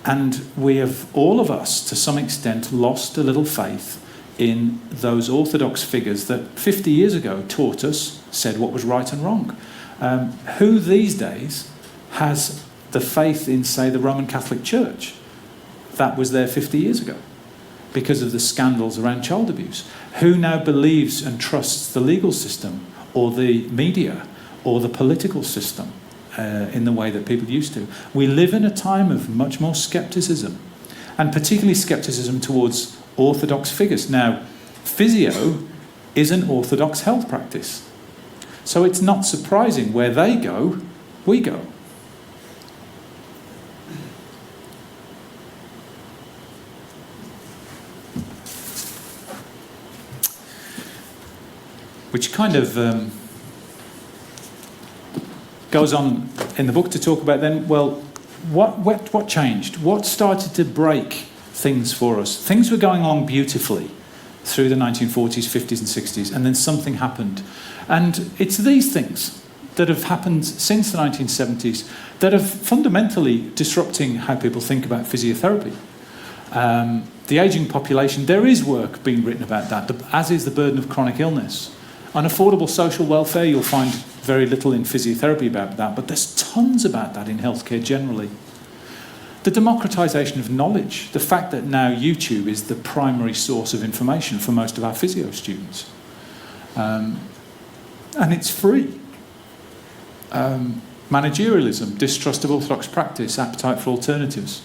And we have, all of us, to some extent, lost a little faith in those orthodox figures that 50 years ago taught us, said what was right and wrong. Who these days has the faith in, say, the Roman Catholic Church that was there 50 years ago because of the scandals around child abuse? Who now believes and trusts the legal system or the media or the political system in the way that people used to? We live in a time of much more scepticism, and particularly scepticism towards orthodox figures. Now, physio is an orthodox health practice. So it's not surprising where they go, we go. Which kind of goes on in the book to talk about then, well, what changed? What started to break things for us? Things were going along beautifully through the 1940s, 50s and 60s, and then something happened. And it's these things that have happened since the 1970s that are fundamentally disrupting how people think about physiotherapy. The ageing population, there is work being written about that, as is the burden of chronic illness. Unaffordable social welfare, you'll find very little in physiotherapy about that, but there's tons about that in healthcare generally. The democratisation of knowledge, the fact that now YouTube is the primary source of information for most of our physio students. And it's free. Managerialism, distrust of orthodox practice, appetite for alternatives.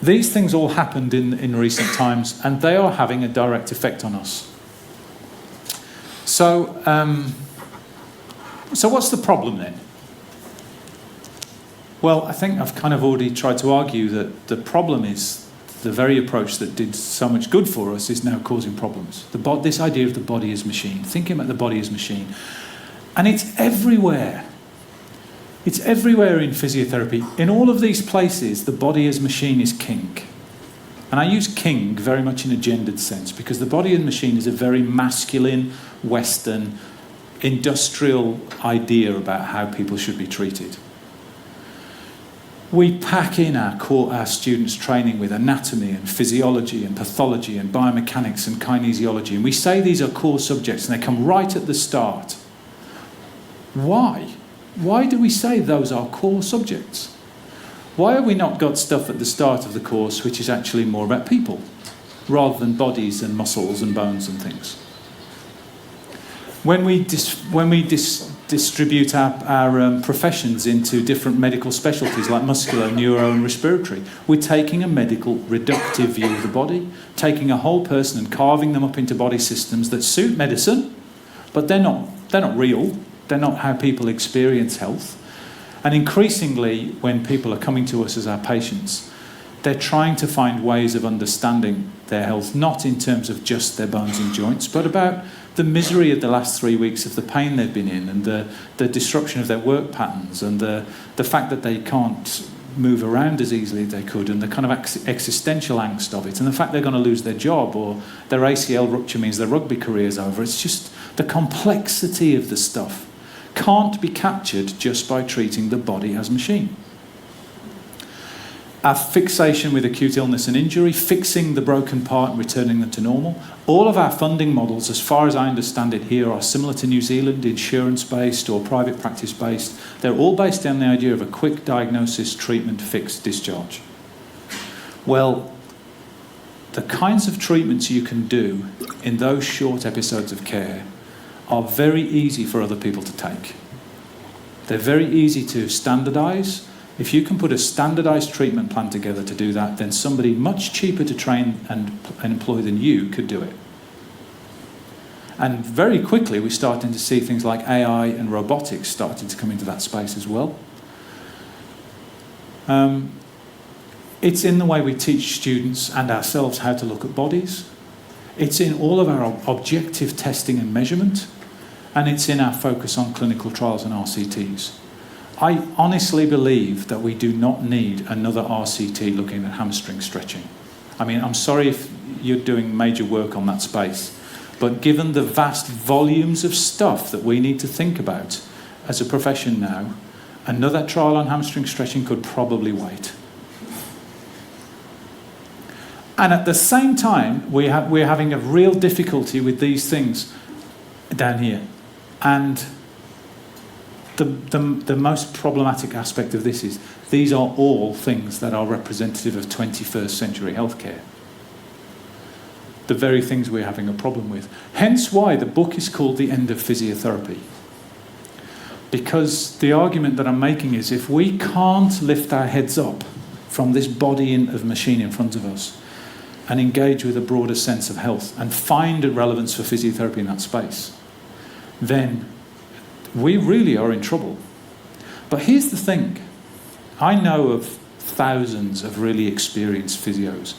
These things all happened in recent times, and they are having a direct effect on us. So what's the problem then? Well, I think I've kind of already tried to argue that the problem is the very approach that did so much good for us is now causing problems. This idea of the body as machine, thinking about the body as machine. And it's everywhere. It's everywhere in physiotherapy. In all of these places, the body as machine is king. And I use king very much in a gendered sense because the body as machine is a very masculine, Western, industrial idea about how people should be treated. We pack in our students' training with anatomy and physiology and pathology and biomechanics and kinesiology, and we say these are core subjects and they come right at the start. Why? Why do we say those are core subjects? Why have we not got stuff at the start of the course which is actually more about people, rather than bodies and muscles and bones and things? When we distribute our professions into different medical specialties like muscular, neuro and respiratory, we're taking a medical reductive view of the body, taking a whole person and carving them up into body systems that suit medicine, but they're not real. They're not how people experience health. And increasingly, when people are coming to us as our patients, they're trying to find ways of understanding their health, not in terms of just their bones and joints, but about the misery of the last 3 weeks of the pain they've been in and the disruption of their work patterns and the fact that they can't move around as easily as they could and the kind of existential angst of it and the fact they're going to lose their job or their ACL rupture means their rugby career's over. It's just the complexity of the stuff can't be captured just by treating the body as machine. Our fixation with acute illness and injury, fixing the broken part and returning them to normal. All of our funding models, as far as I understand it here, are similar to New Zealand, insurance-based or private practice-based. They're all based on the idea of a quick diagnosis, treatment, fix, discharge. Well, the kinds of treatments you can do in those short episodes of care are very easy for other people to take. They're very easy to standardise. If you can put a standardised treatment plan together to do that, then somebody much cheaper to train and employ than you could do it. And very quickly we're starting to see things like AI and robotics starting to come into that space as well. It's in the way we teach students and ourselves how to look at bodies. It's in all of our objective testing and measurement, and it's in our focus on clinical trials and RCTs. I honestly believe that we do not need another RCT looking at hamstring stretching. I mean, I'm sorry if you're doing major work on that space, but given the vast volumes of stuff that we need to think about as a profession now, another trial on hamstring stretching could probably wait. And at the same time, we're having a real difficulty with these things down here. And the most problematic aspect of this is these are all things that are representative of 21st century healthcare. The very things we're having a problem with. Hence why the book is called The End of Physiotherapy. Because the argument that I'm making is if we can't lift our heads up from this body of machine in front of us and engage with a broader sense of health and find a relevance for physiotherapy in that space, then we really are in trouble. But here's the thing. I know of thousands of really experienced physios,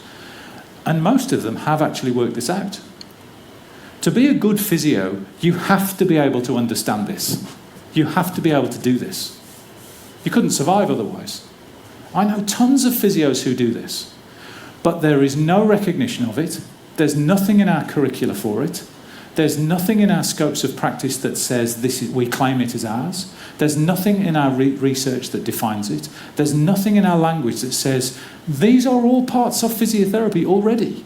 and most of them have actually worked this out. To be a good physio, you have to be able to understand this. You have to be able to do this. You couldn't survive otherwise. I know tons of physios who do this, but there is no recognition of it. There's nothing in our curricula for it. There's nothing in our scopes of practice that says we claim it as ours. There's nothing in our research that defines it. There's nothing in our language that says these are all parts of physiotherapy already.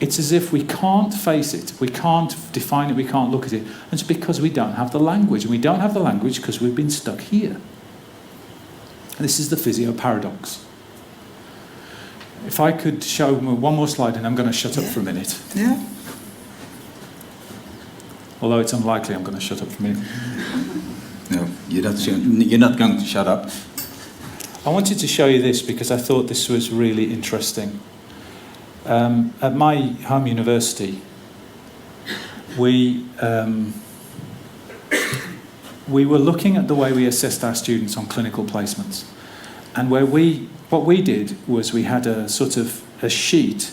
It's as if we can't face it, we can't define it, we can't look at it. And it's because we don't have the language. And we don't have the language because we've been stuck here. This is the Physio Paradox. If I could show one more slide, and I'm going to shut up for a minute. Yeah. Although it's unlikely I'm going to shut up for a minute. No, you're not going to shut up. I wanted to show you this because I thought this was really interesting. At my home university, we were looking at the way we assessed our students on clinical placements. And what we did was we had a sort of a sheet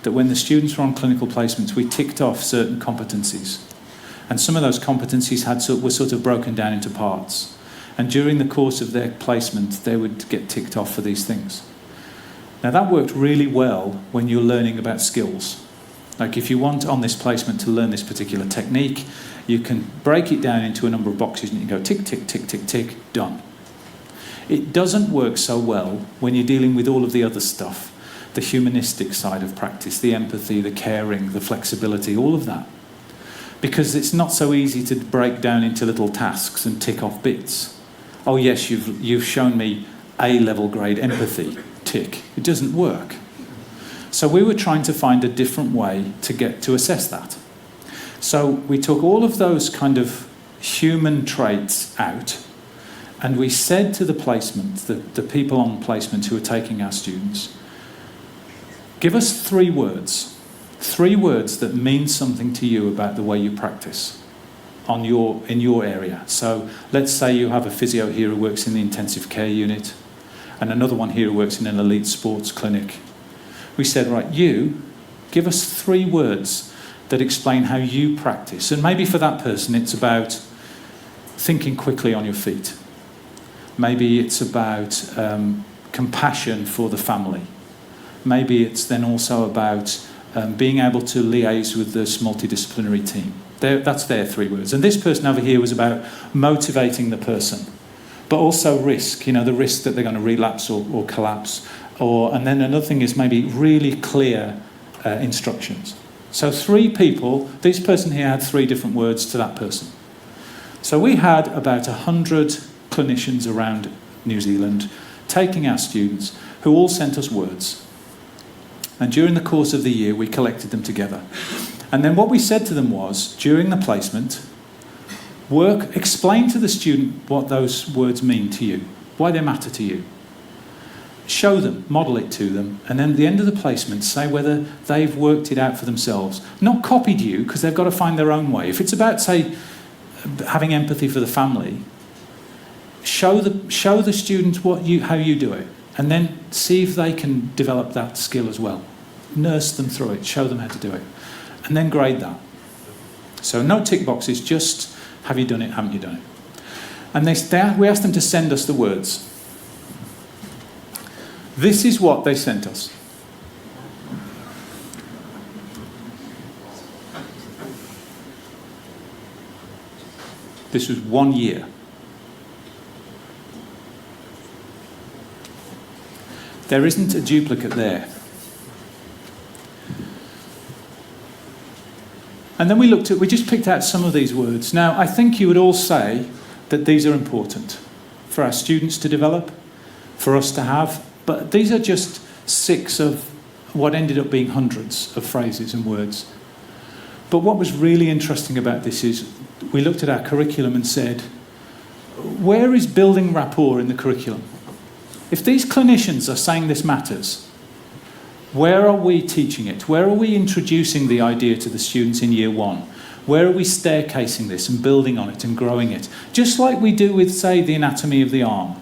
that when the students were on clinical placements, we ticked off certain competencies. And some of those competencies were sort of broken down into parts. And during the course of their placement, they would get ticked off for these things. Now that worked really well when you're learning about skills. Like if you want on this placement to learn this particular technique, you can break it down into a number of boxes and you can go tick, tick, tick, tick, tick, done. It doesn't work so well when you're dealing with all of the other stuff, the humanistic side of practice, the empathy, the caring, the flexibility, all of that. Because it's not so easy to break down into little tasks and tick off bits. Oh yes, you've shown me A-level grade empathy, tick. It doesn't work. So we were trying to find a different way to assess that. So we took all of those kind of human traits out, and we said to the placement, the people on placement who are taking our students, give us 3 words. 3 words that mean something to you about the way you practice in your area. So let's say you have a physio here who works in the intensive care unit and another one here who works in an elite sports clinic. We said, right, you give us 3 words that explain how you practice. And maybe for that person it's about thinking quickly on your feet. Maybe it's about compassion for the family. Maybe it's then also about being able to liaise with this multidisciplinary team. That's their 3 words. And this person over here was about motivating the person, but also risk, the risk that they're going to relapse or collapse. And then another thing is maybe really clear instructions. So 3 people, this person here had 3 different words to that person. So we had about 100 clinicians around New Zealand taking our students who all sent us words. And during the course of the year, we collected them together. And then what we said to them was, during the placement, explain to the student what those words mean to you, why they matter to you. Show them, model it to them, and then at the end of the placement, say whether they've worked it out for themselves. Not copied you, because they've got to find their own way. If it's about, say, having empathy for the family, show the student how you do it, and then see if they can develop that skill as well. Nurse them through it, show them how to do it, and then grade that. So no tick boxes, just have you done it, haven't you done it? And we asked them to send us the words. This is what they sent us. This was 1 year. There isn't a duplicate there. And then we just picked out some of these words. Now, I think you would all say that these are important for our students to develop, for us to have, but these are just 6 of what ended up being hundreds of phrases and words. But what was really interesting about this is we looked at our curriculum and said, where is building rapport in the curriculum? If these clinicians are saying this matters, where are we teaching it? Where are we introducing the idea to the students in year 1? Where are we staircasing this and building on it and growing it? Just like we do with, say, the anatomy of the arm.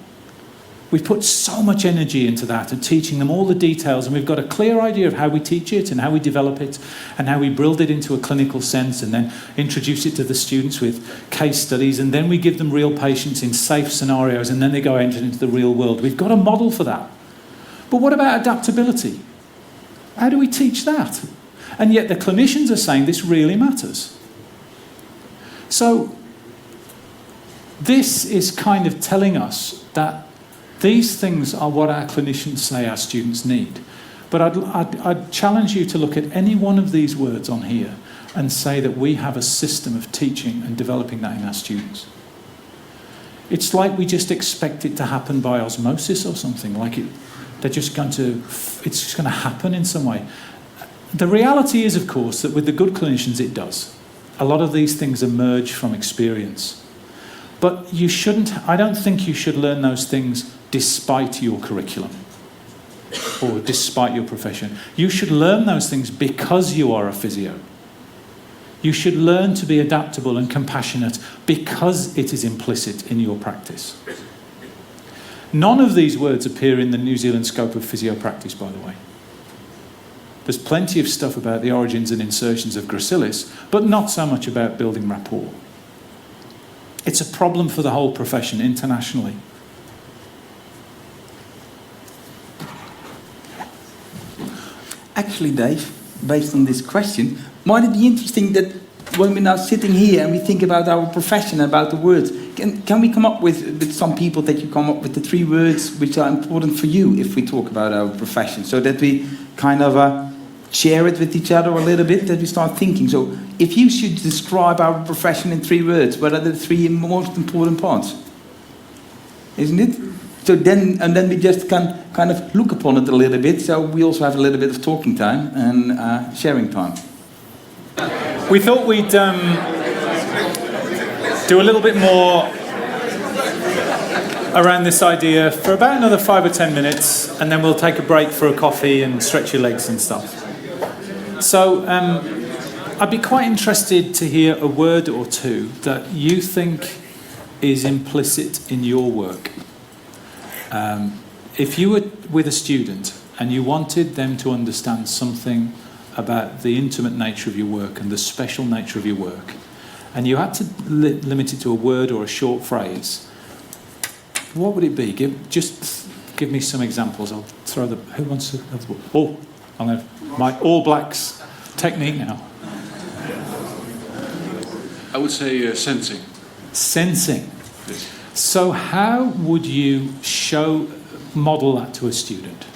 We've put so much energy into that and teaching them all the details, and we've got a clear idea of how we teach it and how we develop it and how we build it into a clinical sense and then introduce it to the students with case studies, and then we give them real patients in safe scenarios, and then they go out into the real world. We've got a model for that. But what about adaptability? How do we teach that? And yet the clinicians are saying this really matters. So this is kind of telling us that these things are what our clinicians say our students need. But I'd challenge you to look at any one of these words on here and say that we have a system of teaching and developing that in our students. It's like we just expect it to happen by osmosis or something, like it's just going to happen in some way. The reality is, of course, that with the good clinicians it does. A lot of these things emerge from experience. But I don't think you should learn those things despite your curriculum or despite your profession. You should learn those things because you are a physio. You should learn to be adaptable and compassionate because it is implicit in your practice. None of these words appear in the New Zealand scope of physio practice, by the way. There's plenty of stuff about the origins and insertions of gracilis, but not so much about building rapport. It's a problem for the whole profession internationally. Actually, Dave, based on this question, might it be interesting that when we're now sitting here and we think about our profession, about the words, can we come up with some people that you come up with the 3 words which are important for you if we talk about our profession, so that we kind of share it with each other a little bit, that we start thinking. So if you should describe our profession in 3 words, what are the 3 most important parts? Isn't it? So then we just can kind of look upon it a little bit, so we also have a little bit of talking time and sharing time. We thought we'd do a little bit more around this idea for about another 5 or 10 minutes, and then we'll take a break for a coffee and stretch your legs and stuff. So I'd be quite interested to hear a word or 2 that you think is implicit in your work. If you were with a student and you wanted them to understand something about the intimate nature of your work and the special nature of your work, and you had to limit it to a word or a short phrase, what would it be? Just give me some examples. I'll throw the... Who wants to have the... Oh, I'm going to... My All Blacks technique now. I would say sensing. Sensing. Yes. So how would you model that to a student?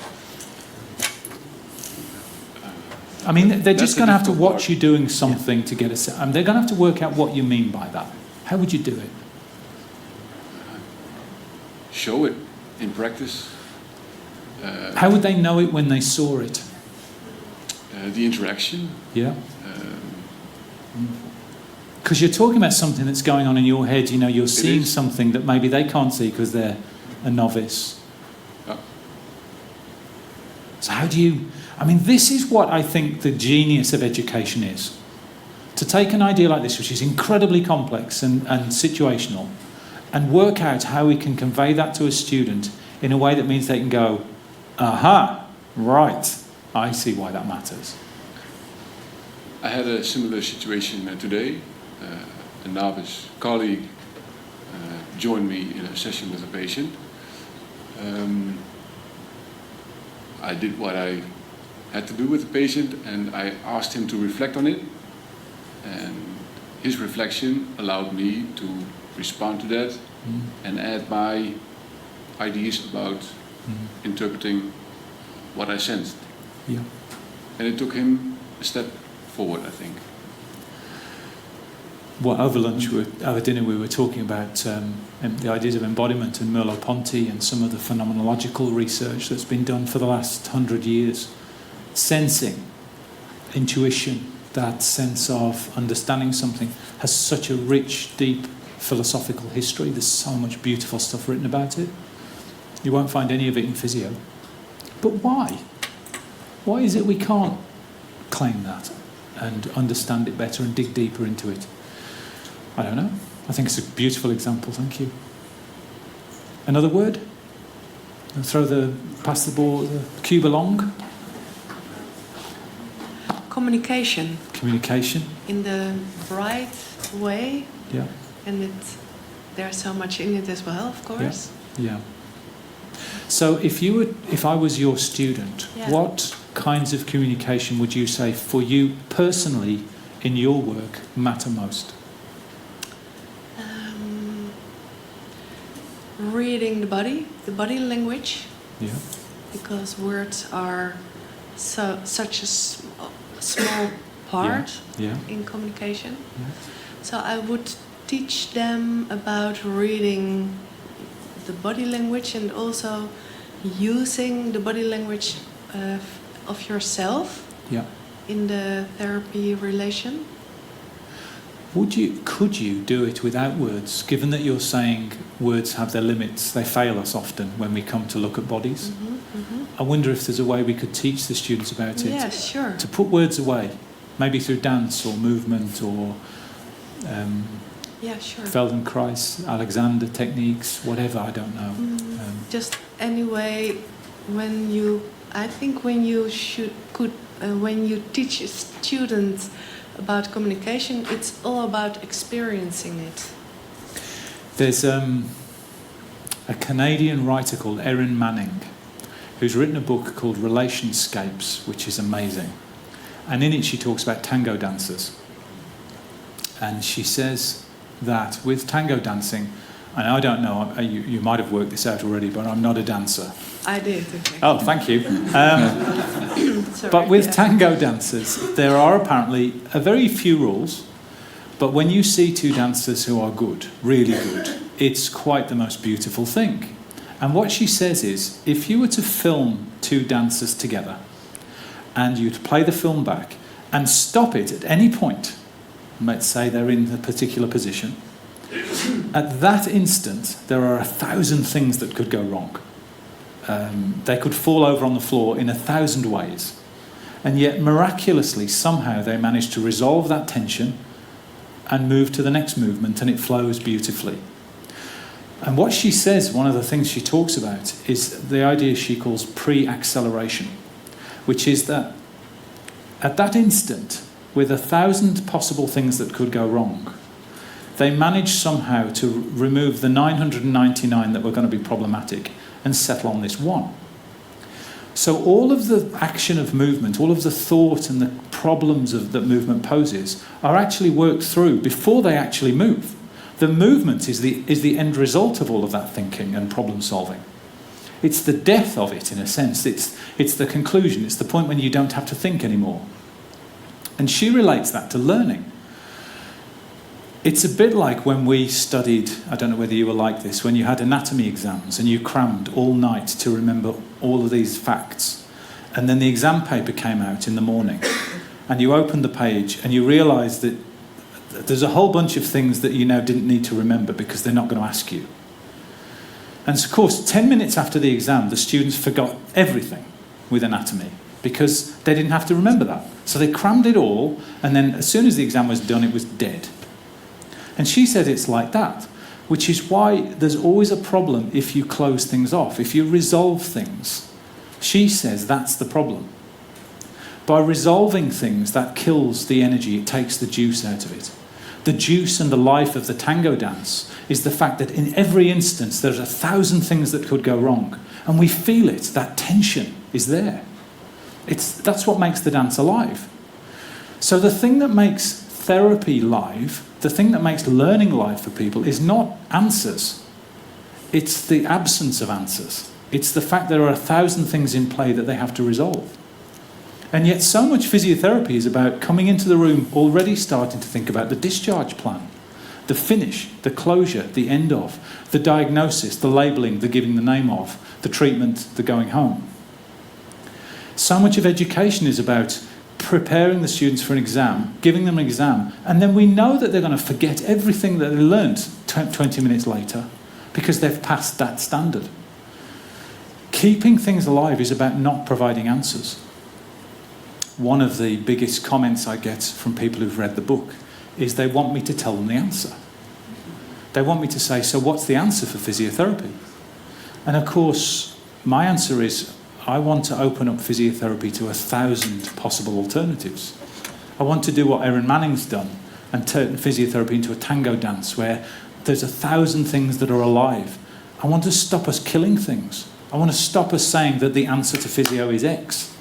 I mean, they're just going to have to watch you doing something to get a... they're going to have to work out what you mean by that. How would you do it? Show it in practice. How would they know it when they saw it? The interaction. Yeah. Because you're talking about something that's going on in your head. You know, you're seeing something that maybe they can't see because they're a novice. Yeah. So how do you... I mean, this is what I think the genius of education is. To take an idea like this, which is incredibly complex and situational, and work out how we can convey that to a student in a way that means they can go, aha, right, I see why that matters. I had a similar situation today. A novice colleague joined me in a session with a patient. I did what I had to do with the patient, and I asked him to reflect on it, and his reflection allowed me to respond to that and add my ideas about interpreting what I sensed. Yeah. And it took him a step forward, I think. Well, over lunch, over dinner, we were talking about the ideas of embodiment and Merleau-Ponty and some of the phenomenological research that's been done for the last 100 years. Sensing, intuition, that sense of understanding something has such a rich, deep philosophical history. There's so much beautiful stuff written about it. You won't find any of it in physio. But why? Why is it we can't claim that and understand it better and dig deeper into it? I don't know. I think it's a beautiful example, thank you. Another word? Pass the ball, the cube along. Communication. Communication. In the right way. Yeah. And there's so much in it as well, of course. Yeah. So if I was your student, yeah. what kinds of communication would you say for you personally in your work matter most? Reading the body language, Yeah. because words are such a small part Yeah. in communication. Yeah. So I would teach them about reading the body language and also using the body language of yourself Yeah. in the therapy relation. Could you do it without words, given that you're saying words have their limits, they fail us often when we come to look at bodies? I wonder if there's a way we could teach the students about it. Yeah, sure. To put words away, maybe through dance or movement or Yeah, sure. Feldenkrais, Alexander techniques, whatever, I don't know. Just anyway, when you teach a student about communication, it's all about experiencing it. There's a Canadian writer called Erin Manning who's written a book called Relationscapes, which is amazing. And in it she talks about tango dancers. And she says that with tango dancing, and I don't know, you might have worked this out already, but I'm not a dancer. I did. Okay. Oh, thank you. Sorry, but with yeah. tango dancers, there are apparently a very few rules, but when you see two dancers who are good, really good, it's quite the most beautiful thing. And what she says is, if you were to film two dancers together, and you'd play the film back, and stop it at any point, let's say they're in a particular position, at that instant, there are 1,000 things that could go wrong. They could fall over on the floor in 1,000 ways. And yet, miraculously, somehow they manage to resolve that tension and move to the next movement, and it flows beautifully. And what she says, one of the things she talks about, is the idea she calls pre-acceleration, which is that at that instant, with 1,000 possible things that could go wrong, they manage somehow to remove the 999 that were going to be problematic and settle on this one. So all of the action of movement, all of the thought and the problems that movement poses are actually worked through before they actually move. The movement is the end result of all of that thinking and problem solving. It's the death of it, in a sense. It's the conclusion. It's the point when you don't have to think anymore. And she relates that to learning. It's a bit like when we studied, I don't know whether you were like this, when you had anatomy exams and you crammed all night to remember all of these facts. And then the exam paper came out in the morning and you opened the page and you realised that there's a whole bunch of things that you now didn't need to remember because they're not going to ask you. And of course, 10 minutes after the exam, the students forgot everything with anatomy because they didn't have to remember that. So they crammed it all, and then as soon as the exam was done, it was dead. And she said it's like that, which is why there's always a problem if you close things off, if you resolve things. She says that's the problem. By resolving things, that kills the energy, it takes the juice out of it. The juice and the life of the tango dance is the fact that in every instance there's 1,000 things that could go wrong. And we feel it, that tension is there. That's what makes the dance alive. So the thing that makes therapy live, the thing that makes learning live for people is not answers. It's the absence of answers. It's the fact there are 1,000 things in play that they have to resolve. And yet so much physiotherapy is about coming into the room already starting to think about the discharge plan, the finish, the closure, the end of, the diagnosis, the labelling, the giving the name of, the treatment, the going home. So much of education is about preparing the students for an exam, giving them an exam, and then we know that they're going to forget everything that they learned 20 minutes later because they've passed that standard. Keeping things alive is about not providing answers. One of the biggest comments I get from people who've read the book is they want me to tell them the answer. They want me to say, so what's the answer for physiotherapy? And of course, my answer is, I want to open up physiotherapy to 1,000 possible alternatives. I want to do what Erin Manning's done and turn physiotherapy into a tango dance where there's 1,000 things that are alive. I want to stop us killing things. I want to stop us saying that the answer to physio is X.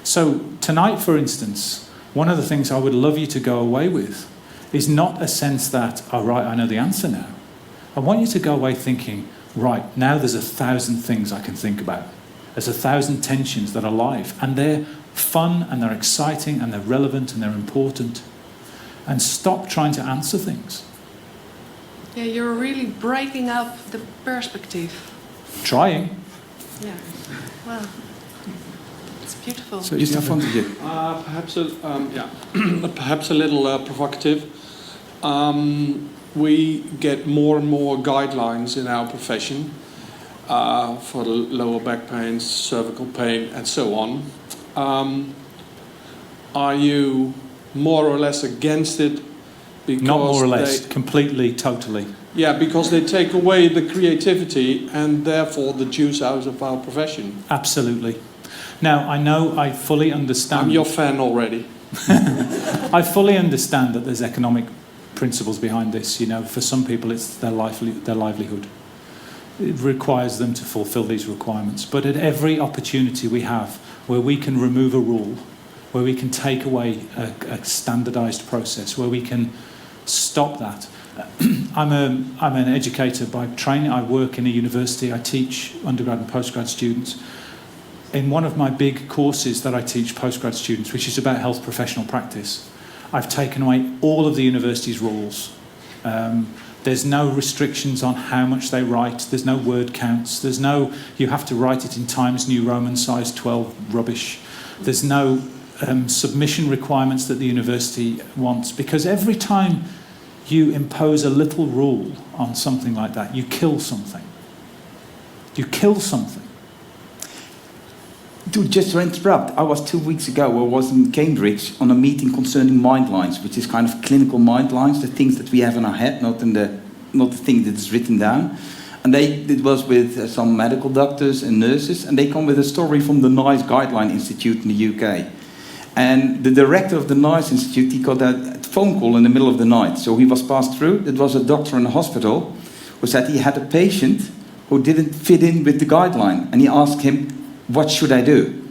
So tonight, for instance, one of the things I would love you to go away with is not a sense that, oh, right, I know the answer now. I want you to go away thinking, right, now there's 1,000 things I can think about. There's 1,000 tensions that are live, and they're fun, and they're exciting, and they're relevant, and they're important. And stop trying to answer things. Yeah, you're really breaking up the perspective. Trying. Yeah. Wow. It's beautiful. So Mr. van Wijchen. Perhaps a little provocative. We get more and more guidelines in our profession for the lower back pain, cervical pain, and so on. Are you more or less against it? Because not more or less, completely, totally. Yeah, because they take away the creativity and therefore the juice out of our profession. Absolutely. Now, I fully understand. I'm your fan already. I fully understand that there's economic principles behind this. You know, for some people it's their livelihood. It requires them to fulfill these requirements. But at every opportunity we have where we can remove a rule, where we can take away a standardized process, where we can stop that. I'm an educator by training. I work in a university. I teach undergrad and postgrad students. In one of my big courses that I teach postgrad students, which is about health professional practice, I've taken away all of the university's rules. There's no restrictions on how much they write. There's no word counts. There's no, you have to write it in Times New Roman size 12 rubbish. There's no submission requirements that the university wants, because every time you impose a little rule on something like that, you kill something. You kill something. Dude, just to interrupt, I was 2 weeks ago, I was in Cambridge on a meeting concerning mind lines, which is kind of clinical mind lines, the things that we have in our head, not the thing that is written down. And it was with some medical doctors and nurses, and they come with a story from the NICE Guideline Institute in the UK. And the director of the NICE Institute, he got a phone call in the middle of the night. So he was passed through. It was a doctor in a hospital who said he had a patient who didn't fit in with the guideline. And he asked him, what should I do?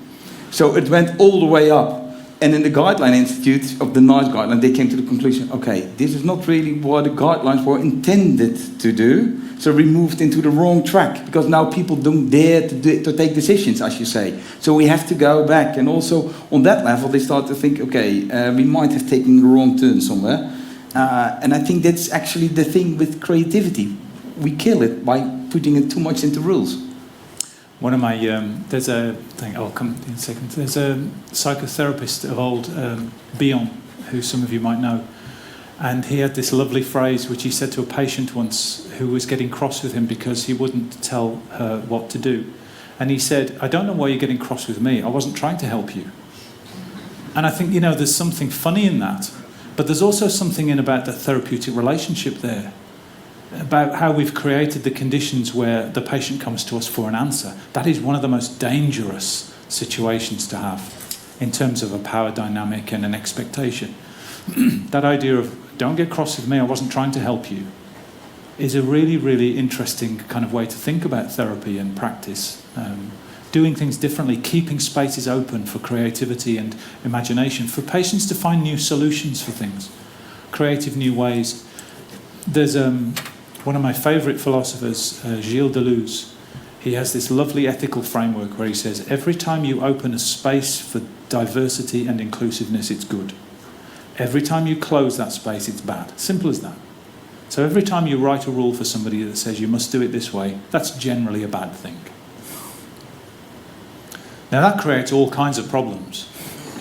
So it went all the way up. And in the Guideline Institute of the NICE Guideline, they came to the conclusion, okay, this is not really what the guidelines were intended to do. So we moved into the wrong track, because now people don't dare to take decisions, as you say. So we have to go back. And also on that level, they start to think, okay, we might have taken the wrong turn somewhere. And I think that's actually the thing with creativity. We kill it by putting it too much into rules. One of my, there's a thing, I'll come in a second. There's a psychotherapist of old, Bion, who some of you might know. And he had this lovely phrase which he said to a patient once who was getting cross with him because he wouldn't tell her what to do. And he said, I don't know why you're getting cross with me. I wasn't trying to help you. And I think, there's something funny in that. But there's also something in about the therapeutic relationship there, about how we've created the conditions where the patient comes to us for an answer. That is one of the most dangerous situations to have in terms of a power dynamic and an expectation. That idea of, don't get cross with me, I wasn't trying to help you, is a really, really interesting kind of way to think about therapy and practice. Doing things differently, keeping spaces open for creativity and imagination, for patients to find new solutions for things, creative new ways. There's one of my favourite philosophers, Gilles Deleuze. He has this lovely ethical framework where he says, every time you open a space for diversity and inclusiveness, it's good. Every time you close that space, it's bad. Simple as that. So every time you write a rule for somebody that says you must do it this way, that's generally a bad thing. Now that creates all kinds of problems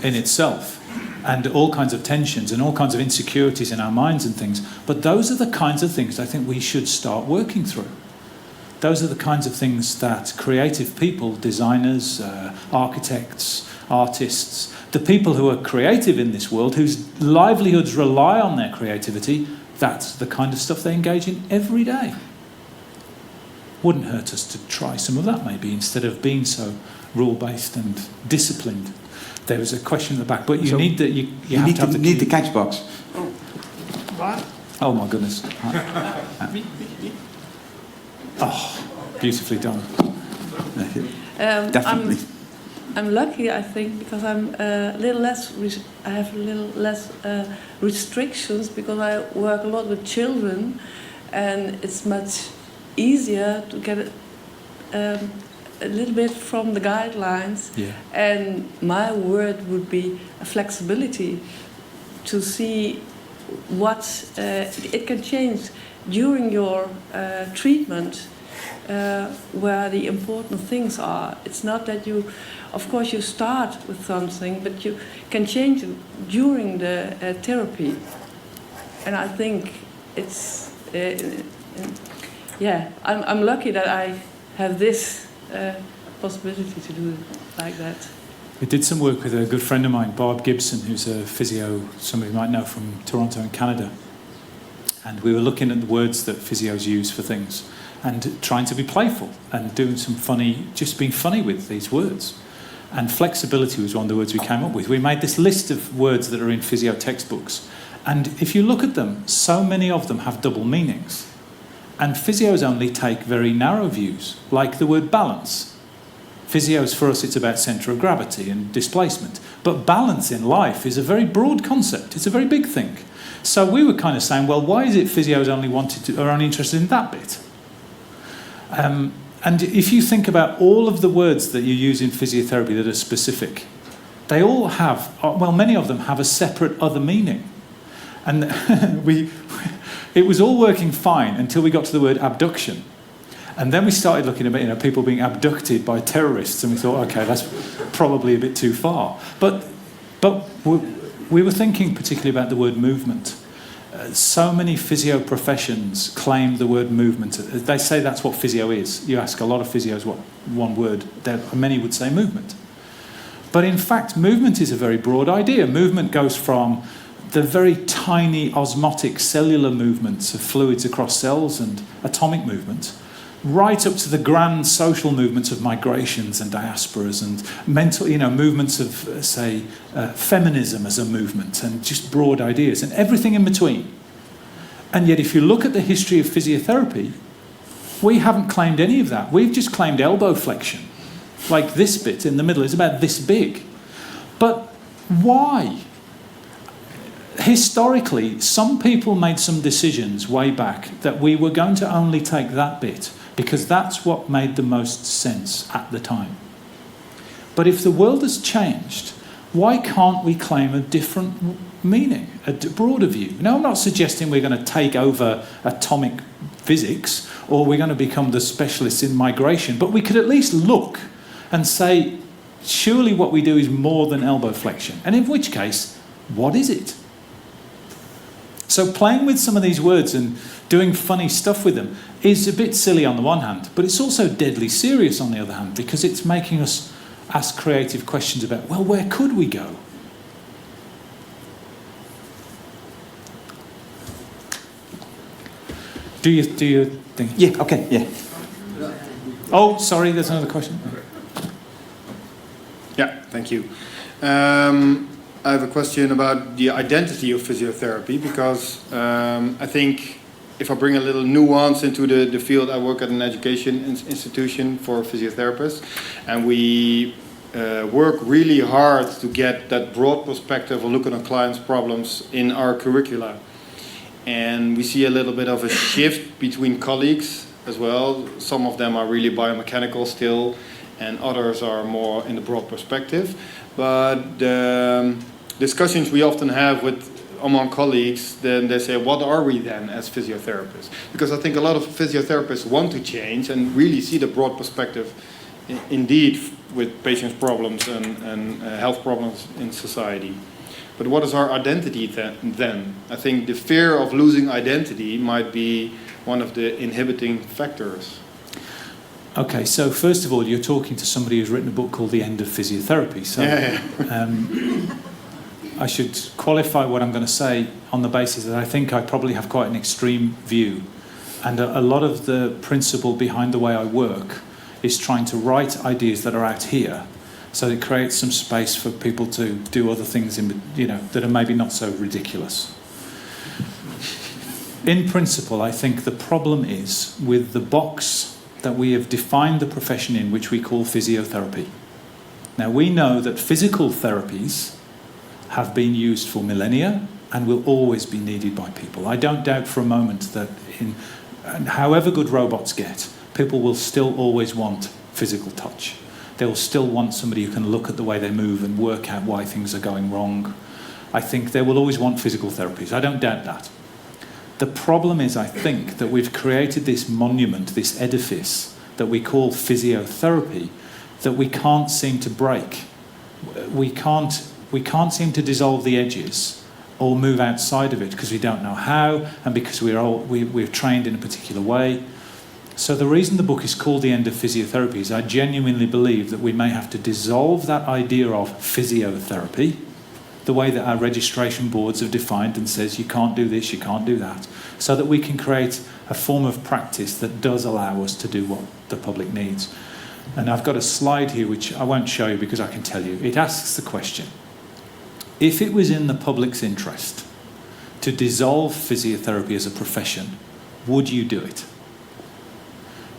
in itself, and all kinds of tensions and all kinds of insecurities in our minds and things. But those are the kinds of things I think we should start working through. Those are the kinds of things that creative people, designers, architects, artists, the people who are creative in this world, whose livelihoods rely on their creativity, that's the kind of stuff they engage in every day. Wouldn't hurt us to try some of that maybe, instead of being so rule-based and disciplined. There was a question in the back, but you need the catch box. What? Oh my goodness. Oh, beautifully done. Definitely. I'm lucky, I think, because I'm a little less. I have a little less restrictions because I work a lot with children, and it's much easier to get a little bit from the guidelines. Yeah. And my word would be a flexibility to see what it can change during your treatment. Where the important things are. It's not that you, of course, you start with something, but you can change it during the therapy. And I think it's, I'm lucky that I have this possibility to do it like that. We did some work with a good friend of mine, Bob Gibson, who's a physio, somebody you might know from Toronto in Canada. And we were looking at the words that physios use for things, and trying to be playful and doing some funny, just being funny with these words. And flexibility was one of the words we came up with. We made this list of words that are in physio textbooks. And if you look at them, so many of them have double meanings. And physios only take very narrow views, like the word balance. Physios, for us, it's about centre of gravity and displacement. But balance in life is a very broad concept. It's a very big thing. So we were kind of saying, well, why is it physios are only interested in that bit? And if you think about all of the words that you use in physiotherapy that are specific, they all have, well, many of them have a separate other meaning. And it was all working fine until we got to the word abduction. And then we started looking at people being abducted by terrorists, and we thought, okay, that's probably a bit too far. But we were thinking particularly about the word movement. So many physio professions claim the word movement. They say that's what physio is. You ask a lot of physios what one word, many would say movement. But in fact, movement is a very broad idea. Movement goes from the very tiny osmotic cellular movements of fluids across cells and atomic movement, right up to the grand social movements of migrations and diasporas and mental, movements of, say, feminism as a movement, and just broad ideas and everything in between. And yet, if you look at the history of physiotherapy, we haven't claimed any of that. We've just claimed elbow flexion. Like this bit in the middle is about this big. But why? Historically, some people made some decisions way back that we were going to only take that bit because that's what made the most sense at the time. But if the world has changed, why can't we claim a different meaning, a broader view? Now, I'm not suggesting we're going to take over atomic physics or we're going to become the specialists in migration, but we could at least look and say, surely what we do is more than elbow flexion. And in which case, what is it? So playing with some of these words and doing funny stuff with them is a bit silly on the one hand, but it's also deadly serious on the other hand, because it's making us ask creative questions about, well, where could we go? Do you think? Yeah, okay, yeah. Oh, sorry, there's another question. Yeah, thank you. I have a question about the identity of physiotherapy, because I think if I bring a little nuance into the field, I work at an education institution for physiotherapists, and we work really hard to get that broad perspective of looking at clients' problems in our curricula. And we see a little bit of a shift between colleagues as well. Some of them are really biomechanical still, and others are more in the broad perspective. But the discussions we often have among colleagues, then they say, what are we then as physiotherapists? Because I think a lot of physiotherapists want to change and really see the broad perspective indeed with patients' problems and health problems in society. But what is our identity then? I think the fear of losing identity might be one of the inhibiting factors. Okay, so first of all, you're talking to somebody who's written a book called The End of Physiotherapy. So I should qualify what I'm going to say on the basis that I think I probably have quite an extreme view. And a lot of the principle behind the way I work is trying to write ideas that are out here, so it creates some space for people to do other things that are maybe not so ridiculous. In principle, I think the problem is with the box that we have defined the profession in, which we call physiotherapy. Now, we know that physical therapies have been used for millennia and will always be needed by people. I don't doubt for a moment that however good robots get, people will still always want physical touch. They will still want somebody who can look at the way they move and work out why things are going wrong. I think they will always want physical therapies. I don't doubt that. The problem is, I think, that we've created this monument, this edifice that we call physiotherapy, that we can't seem to break. We can't seem to dissolve the edges or move outside of it because we don't know how and because we're trained in a particular way. So the reason the book is called The End of Physiotherapy is I genuinely believe that we may have to dissolve that idea of physiotherapy, the way that our registration boards have defined and says you can't do this, you can't do that, so that we can create a form of practice that does allow us to do what the public needs. And I've got a slide here which I won't show you because I can tell you. It asks the question, if it was in the public's interest to dissolve physiotherapy as a profession, would you do it?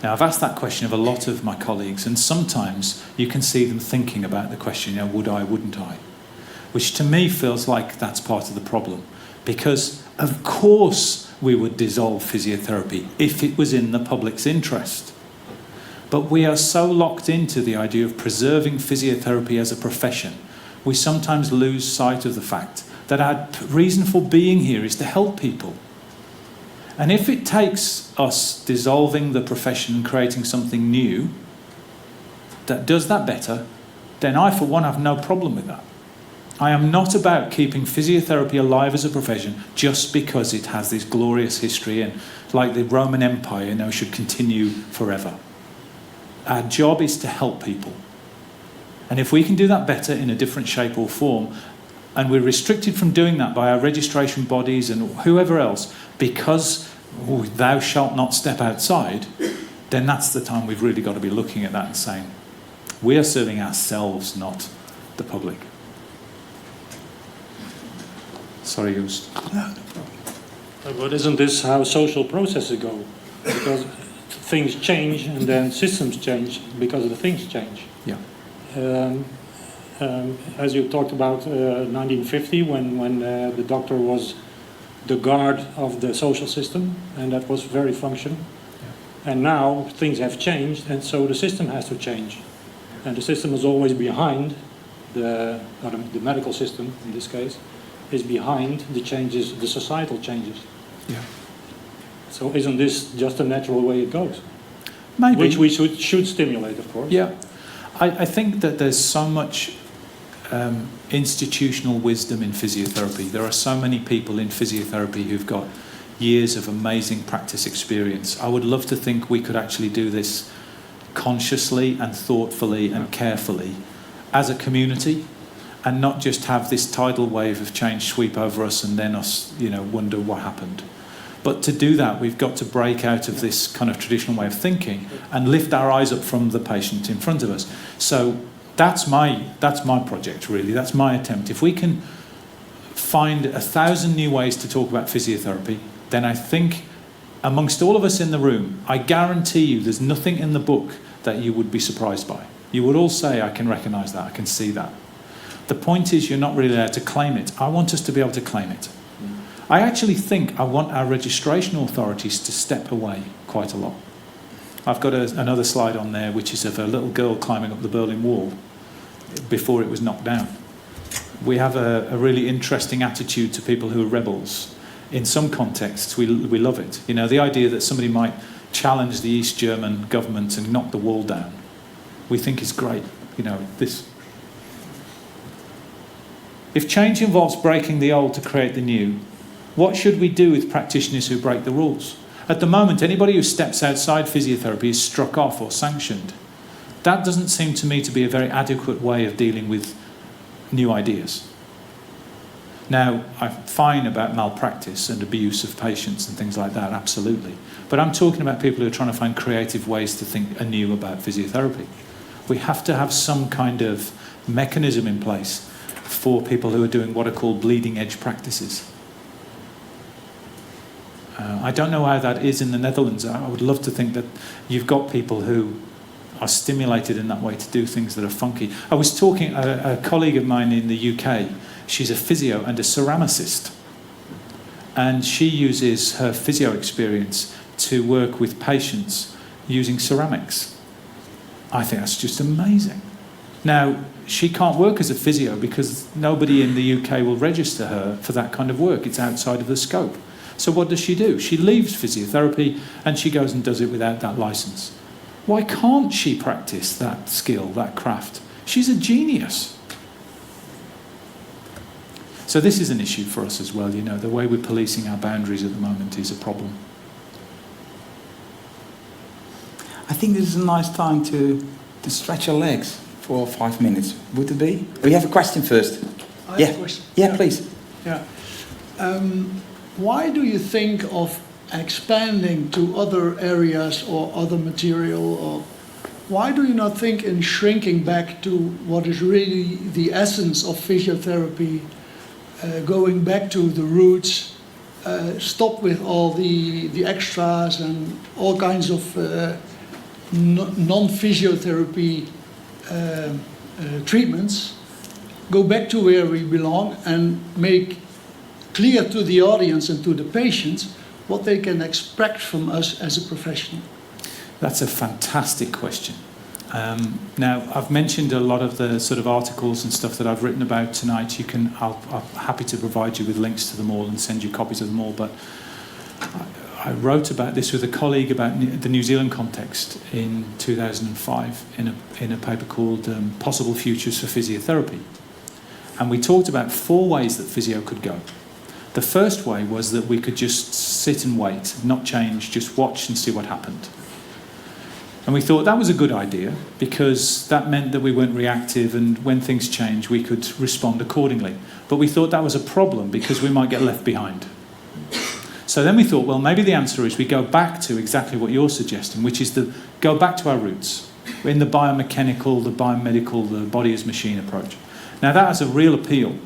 Now, I've asked that question of a lot of my colleagues, and sometimes you can see them thinking about the question, would I, wouldn't I? Which to me feels like that's part of the problem. Because, of course, we would dissolve physiotherapy if it was in the public's interest. But we are so locked into the idea of preserving physiotherapy as a profession, we sometimes lose sight of the fact that our reason for being here is to help people. And if it takes us dissolving the profession and creating something new that does that better, then I, for one, have no problem with that. I am not about keeping physiotherapy alive as a profession just because it has this glorious history and, like the Roman Empire, should continue forever. Our job is to help people. And if we can do that better in a different shape or form, and we're restricted from doing that by our registration bodies and whoever else, because thou shalt not step outside, then that's the time we've really got to be looking at that and saying, we are serving ourselves, not the public. Sorry, Joost. But isn't this how social processes go? Because things change and then systems change because the things change. Yeah. As you talked about 1950 when the doctor was the guard of the social system and that was very functional. Yeah. And now things have changed and so the system has to change. And the system is always behind, the medical system in this case, is behind the changes, the societal changes. Yeah. So isn't this just a natural way it goes? Maybe. Which we should stimulate, of course. Yeah. I think that there's so much institutional wisdom in physiotherapy. There are so many people in physiotherapy who've got years of amazing practice experience. I would love to think we could actually do this consciously and thoughtfully and carefully as a community, and not just have this tidal wave of change sweep over us and then us, wonder what happened. But to do that, we've got to break out of this kind of traditional way of thinking and lift our eyes up from the patient in front of us. So that's my project, really. That's my attempt. If we can find 1,000 new ways to talk about physiotherapy, then I think amongst all of us in the room, I guarantee you there's nothing in the book that you would be surprised by. You would all say, I can recognise that, I can see that. The point is you're not really allowed to claim it. I want us to be able to claim it. I actually think I want our registration authorities to step away quite a lot. I've got another slide on there which is of a little girl climbing up the Berlin Wall before it was knocked down. We have a really interesting attitude to people who are rebels. In some contexts, we love it. The idea that somebody might challenge the East German government and knock the wall down, we think is great. If change involves breaking the old to create the new, what should we do with practitioners who break the rules? At the moment, anybody who steps outside physiotherapy is struck off or sanctioned. That doesn't seem to me to be a very adequate way of dealing with new ideas. Now, I'm fine about malpractice and abuse of patients and things like that, absolutely. But I'm talking about people who are trying to find creative ways to think anew about physiotherapy. We have to have some kind of mechanism in place for people who are doing what are called bleeding edge practices. I don't know how that is in the Netherlands. I would love to think that you've got people who are stimulated in that way to do things that are funky. I was talking, a colleague of mine in the UK, she's a physio and a ceramicist. And she uses her physio experience to work with patients using ceramics. I think that's just amazing. Now, she can't work as a physio because nobody in the UK will register her for that kind of work. It's outside of the scope. So what does she do? She leaves physiotherapy and she goes and does it without that license. Why can't she practice that skill, that craft? She's a genius. So this is an issue for us as well, you know, the way we're policing our boundaries at the moment is a problem. I think this is a nice time to stretch your legs for 5 minutes. Would it be? We have a question first. I have a question. Yeah, please. Yeah. Why do you think of expanding to other areas or other material? Or why do you not think in shrinking back to what is really the essence of physiotherapy, going back to the roots, stop with all the extras and all kinds of non-physiotherapy treatments, go back to where we belong and make clear to the audience and to the patients what they can expect from us as a professional? That's a fantastic question. Now, I've mentioned a lot of the sort of articles and stuff that I've written about tonight. I'm happy to provide you with links to them all and send you copies of them all. But I wrote about this with a colleague about the New Zealand context in 2005 in a paper called Possible Futures for Physiotherapy. And we talked about 4 ways that physio could go. The first way was that we could just sit and wait, not change, just watch and see what happened. And we thought that was a good idea because that meant that we weren't reactive and when things change we could respond accordingly. But we thought that was a problem because we might get left behind. So then we thought, well, maybe the answer is we go back to exactly what you're suggesting, which is to go back to our roots in the biomechanical, the biomedical, the body as machine approach. Now that has a real appeal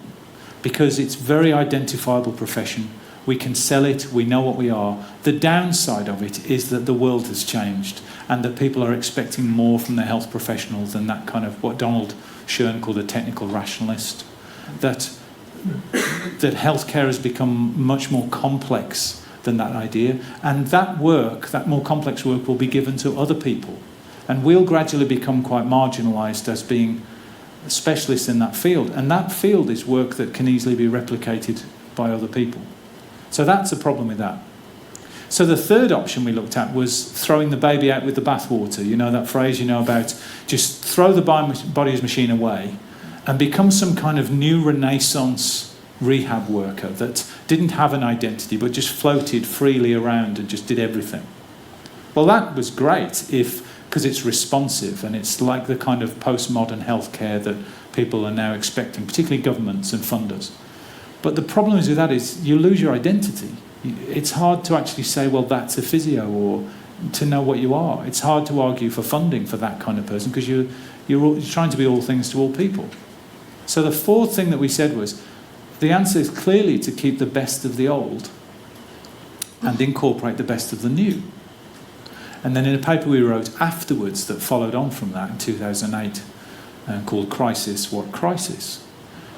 because it's a very identifiable profession. We can sell it, we know what we are. The downside of it is that the world has changed and that people are expecting more from their health professionals than that kind of what Donald Shern called a technical rationalist. That healthcare has become much more complex than that idea, and that work, that more complex work, will be given to other people. And we'll gradually become quite marginalised as being specialists in that field. And that field is work that can easily be replicated by other people. So that's a problem with that. So the third option we looked at was throwing the baby out with the bathwater. You know that phrase you know about, just throw the body as machine away and become some kind of new Renaissance rehab worker that didn't have an identity but just floated freely around and just did everything. Well, that was great because it's responsive and it's like the kind of postmodern healthcare that people are now expecting, particularly governments and funders. But the problem is with that is you lose your identity. It's hard to actually say, well, that's a physio, or to know what you are. It's hard to argue for funding for that kind of person because you're trying to be all things to all people. So the fourth thing that we said was, the answer is clearly to keep the best of the old and incorporate the best of the new. And then in a paper we wrote afterwards that followed on from that in 2008 called Crisis, What Crisis?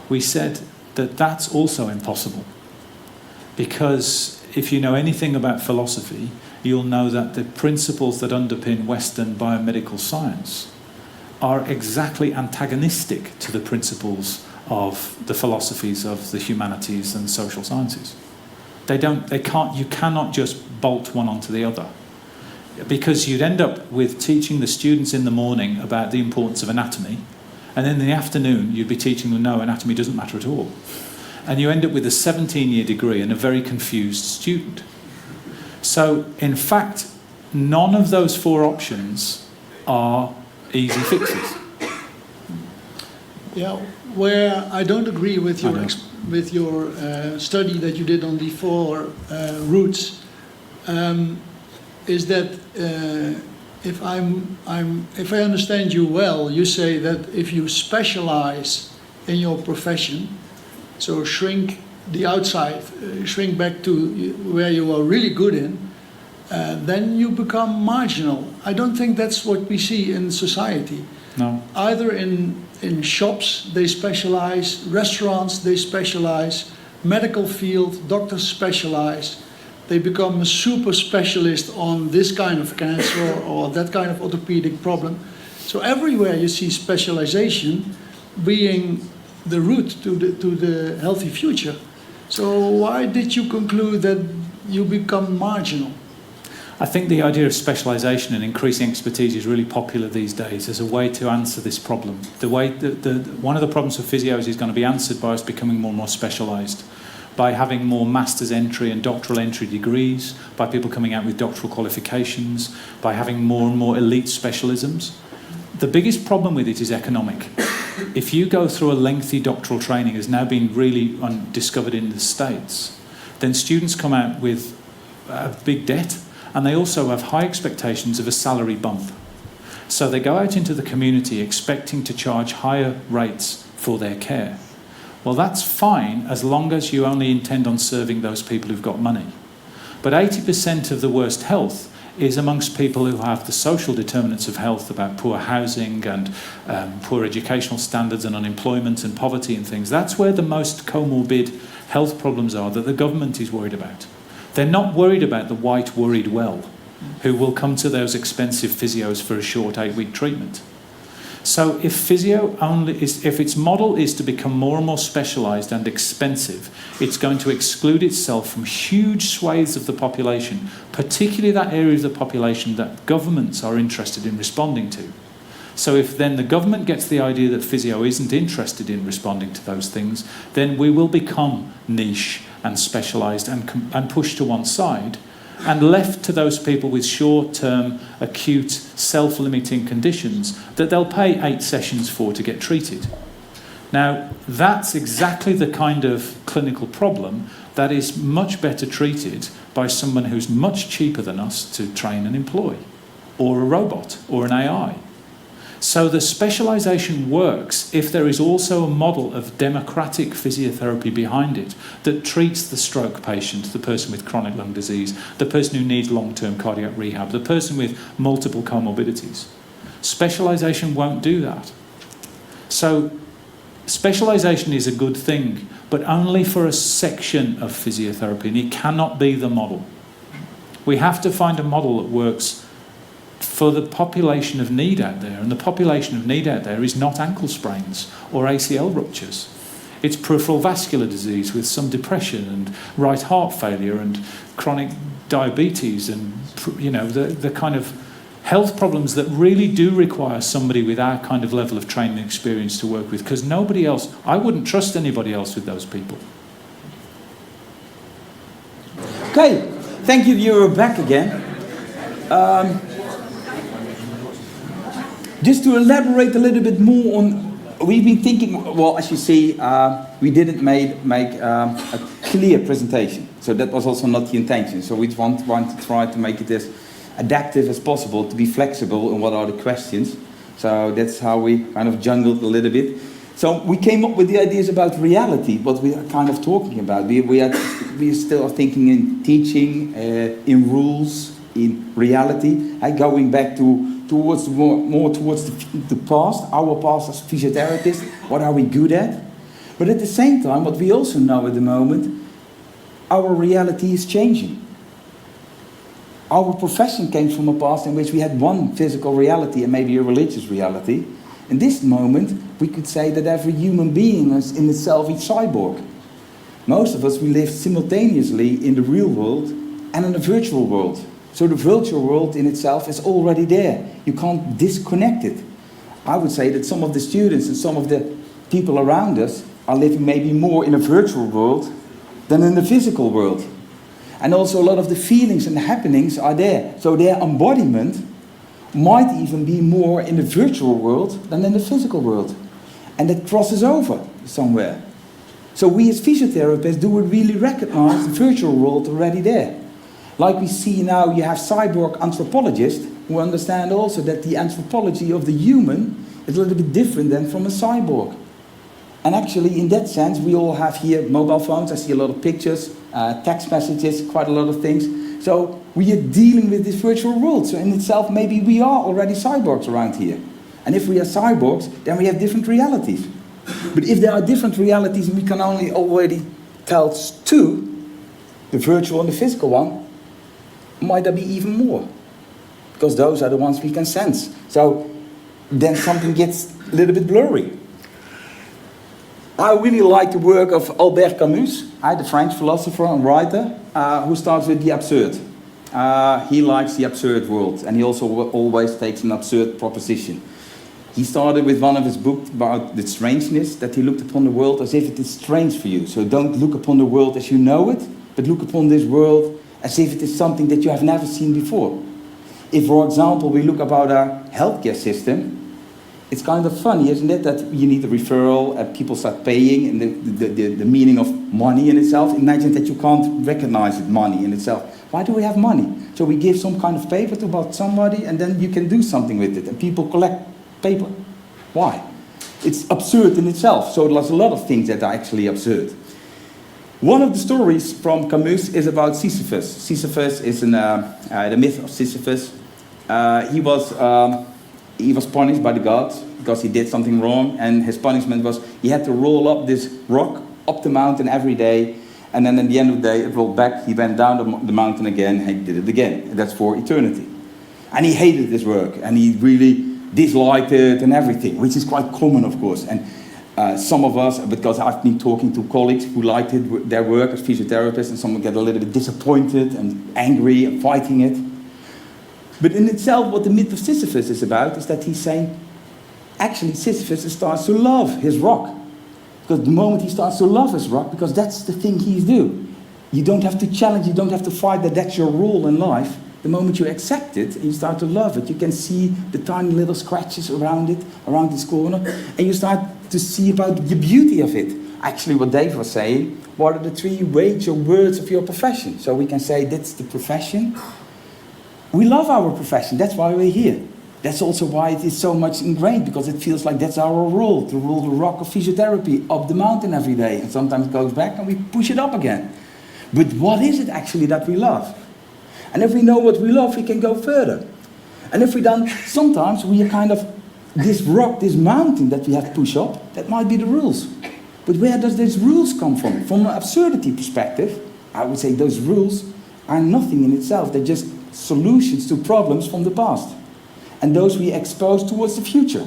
We said that that's also impossible. Because if you know anything about philosophy, you'll know that the principles that underpin Western biomedical science are exactly antagonistic to the principles of the philosophies of the humanities and social sciences. You cannot just bolt one onto the other. Because you'd end up with teaching the students in the morning about the importance of anatomy, and then in the afternoon you'd be teaching them, no, anatomy doesn't matter at all. And you end up with a 17-year degree and a very confused student. So, in fact, none of those 4 options are easy fixes. Yeah, where I don't agree with your study that you did on the 4 roots, is that if I understand you well, you say that if you specialize in your profession, so shrink the outside, shrink back to where you are really good in, then you become marginal. I don't think that's what we see in society. No. Either in shops they specialize, restaurants they specialize, medical field, doctors specialize. They become a super specialist on this kind of cancer or that kind of orthopedic problem. So everywhere you see specialization being the route to the healthy future. So why did you conclude that you become marginal? I think the idea of specialisation and increasing expertise is really popular these days as a way to answer this problem. One of the problems for physios is going to be answered by us becoming more and more specialised, by having more master's entry and doctoral entry degrees, by people coming out with doctoral qualifications, by having more and more elite specialisms. The biggest problem with it is economic. If you go through a lengthy doctoral training, has now been really discovered in the States, then students come out with a big debt, and they also have high expectations of a salary bump. So they go out into the community expecting to charge higher rates for their care. Well, that's fine as long as you only intend on serving those people who've got money. But 80% of the worst health is amongst people who have the social determinants of health about poor housing and poor educational standards and unemployment and poverty and things. That's where the most comorbid health problems are that the government is worried about. They're not worried about the white worried well who will come to those expensive physios for a short 8-week treatment. So if if its model is to become more and more specialised and expensive, it's going to exclude itself from huge swathes of the population, particularly that area of the population that governments are interested in responding to. So if then the government gets the idea that physio isn't interested in responding to those things, then we will become niche and specialised and pushed to one side and left to those people with short-term, acute, self-limiting conditions that they'll pay 8 sessions for to get treated. Now, that's exactly the kind of clinical problem that is much better treated by someone who's much cheaper than us to train and employ, or a robot, or an AI. So the specialisation works if there is also a model of democratic physiotherapy behind it that treats the stroke patient, the person with chronic lung disease, the person who needs long-term cardiac rehab, the person with multiple comorbidities. Specialisation won't do that. So specialisation is a good thing, but only for a section of physiotherapy, and it cannot be the model. We have to find a model that works for the population of need out there, and the population of need out there is not ankle sprains or ACL ruptures. It's peripheral vascular disease with some depression and right heart failure and chronic diabetes and the kind of health problems that really do require somebody with our kind of level of training and experience to work with, because nobody else, I wouldn't trust anybody else with those people. Okay, thank you, you're back again. Just to elaborate a little bit more on, we've been thinking, well, as you see, we didn't make a clear presentation. So that was also not the intention. So we want to try to make it as adaptive as possible, to be flexible in what are the questions. So that's how we kind of jungled a little bit. So we came up with the ideas about reality, what we are kind of talking about. We still are thinking in teaching, in rules, in reality, going back towards more towards the past, our past as physiotherapists, what are we good at? But at the same time, what we also know at the moment, our reality is changing. Our profession came from a past in which we had one physical reality and maybe a religious reality. In this moment, we could say that every human being is in itself a cyborg. Most of us, we live simultaneously in the real world and in the virtual world. So the virtual world in itself is already there. You can't disconnect it. I would say that some of the students and some of the people around us are living maybe more in a virtual world than in the physical world. And also a lot of the feelings and the happenings are there. So their embodiment might even be more in the virtual world than in the physical world. And that crosses over somewhere. So we as physiotherapists do really recognize the virtual world already there. Like we see now, you have cyborg anthropologists who understand also that the anthropology of the human is a little bit different than from a cyborg. And actually, in that sense, we all have here mobile phones. I see a lot of pictures, text messages, quite a lot of things. So we are dealing with this virtual world. So in itself, maybe we are already cyborgs around here. And if we are cyborgs, then we have different realities. But if there are different realities and we can only already tell two, the virtual and the physical one, might there be even more? Because those are the ones we can sense. So then something gets a little bit blurry. I really like the work of Albert Camus, the French philosopher and writer, who starts with the absurd. He likes the absurd world, and he also always takes an absurd proposition. He started with one of his books about the strangeness, that he looked upon the world as if it is strange for you. So don't look upon the world as you know it, but look upon this world as if it is something that you have never seen before. If, for example, we look about our healthcare system, it's kind of funny, isn't it, that you need a referral and people start paying, and the meaning of money in itself. Imagine that you can't recognize it, money in itself. Why do we have money? So we give some kind of paper to about somebody, and then you can do something with it, and people collect paper. Why? It's absurd in itself. So there's a lot of things that are actually absurd. One of the stories from Camus is about Sisyphus. Sisyphus is the myth of Sisyphus. He was punished by the gods because he did something wrong, and his punishment was he had to roll up this rock up the mountain every day, and then at the end of the day it rolled back, he went down the mountain again, and he did it again. And that's for eternity. And he hated this work, and he really disliked it and everything, which is quite common, of course. And some of us, because I've been talking to colleagues who liked their work as physiotherapists, and some get a little bit disappointed and angry and fighting it. But in itself, what the myth of Sisyphus is about is that he's saying, actually Sisyphus starts to love his rock. Because the moment he starts to love his rock, because that's the thing he's doing. You don't have to challenge, you don't have to fight that that's your role in life. The moment you accept it and you start to love it, you can see the tiny little scratches around it, around this corner, and you start to see about the beauty of it. Actually, what Dave was saying, what are the three major words of your profession? So we can say that's the profession. We love our profession, that's why we're here. That's also why it is so much ingrained, because it feels like that's our role, to roll the rock of physiotherapy up the mountain every day, and sometimes it goes back and we push it up again. But what is it actually that we love? And if we know what we love, we can go further. And if we don't, sometimes we are kind of, this rock, this mountain that we have to push up, that might be the rules. But where does these rules come from? From an absurdity perspective, I would say those rules are nothing in itself. They're just solutions to problems from the past. And those we expose towards the future.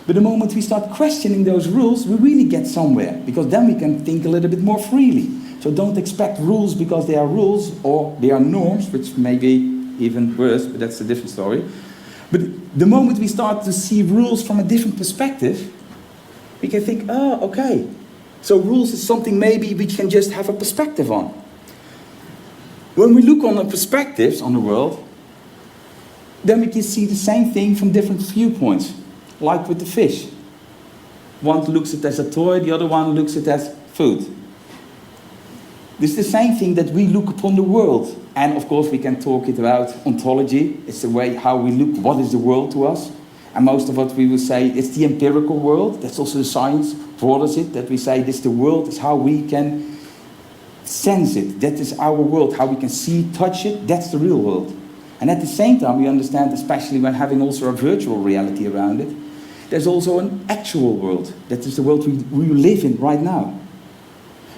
But the moment we start questioning those rules, we really get somewhere, because then we can think a little bit more freely. So don't expect rules because they are rules, or they are norms, which may be even worse, but that's a different story. But the moment we start to see rules from a different perspective, we can think, oh, okay. So rules is something maybe we can just have a perspective on. When we look on the perspectives on the world, then we can see the same thing from different viewpoints, like with the fish. One looks at it as a toy, the other one looks at it as food. It's the same thing that we look upon the world. And of course we can talk it about ontology. It's the way how we look, what is the world to us. And most of what we will say, it's the empirical world. That's also the science brought it, that we say this the world is how we can sense it. That is our world, how we can see, touch it, that's the real world. And at the same time we understand, especially when having also a virtual reality around it, there's also an actual world. That is the world we live in right now.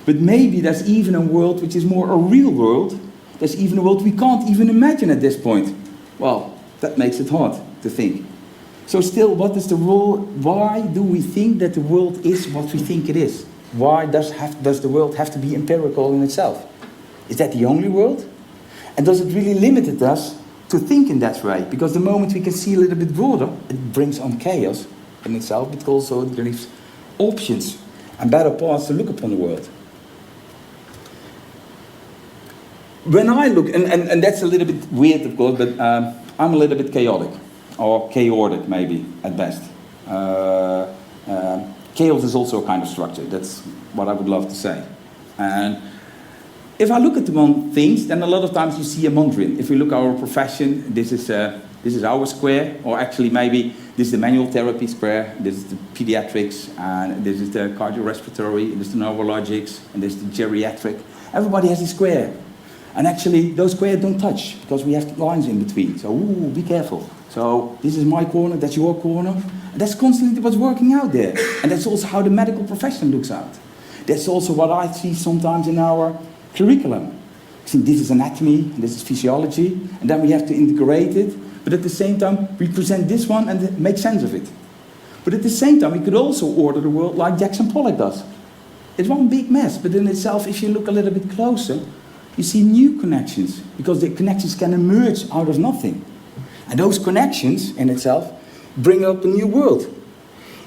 But maybe there's even a world which is more a real world. There's even a world we can't even imagine at this point. Well, that makes it hard to think. So still, what is the rule? Why do we think that the world is what we think it is? Why does the world have to be empirical in itself? Is that the only world? And does it really limit us to think in that way? Because the moment we can see a little bit broader, it brings on chaos in itself, but also it gives options and better paths to look upon the world. When I look, and that's a little bit weird, of course, but I'm a little bit chaotic, or chaotic maybe, at best. Chaos is also a kind of structure, that's what I would love to say. And if I look at the things, then a lot of times you see a mandarin. If we look at our profession, this is our square, or actually maybe this is the manual therapy square, this is the pediatrics, and this is the cardiorespiratory, this is the neurologics, and this is the geriatric. Everybody has a square. And actually, those squares don't touch because we have lines in between. So, ooh, be careful. So, this is my corner, that's your corner. And that's constantly what's working out there. And that's also how the medical profession looks out. That's also what I see sometimes in our curriculum. See, this is anatomy, and this is physiology, and then we have to integrate it. But at the same time, we present this one and make sense of it. But at the same time, we could also order the world like Jackson Pollock does. It's one big mess, but in itself, if you look a little bit closer, you see new connections, because the connections can emerge out of nothing. And those connections in itself bring up a new world.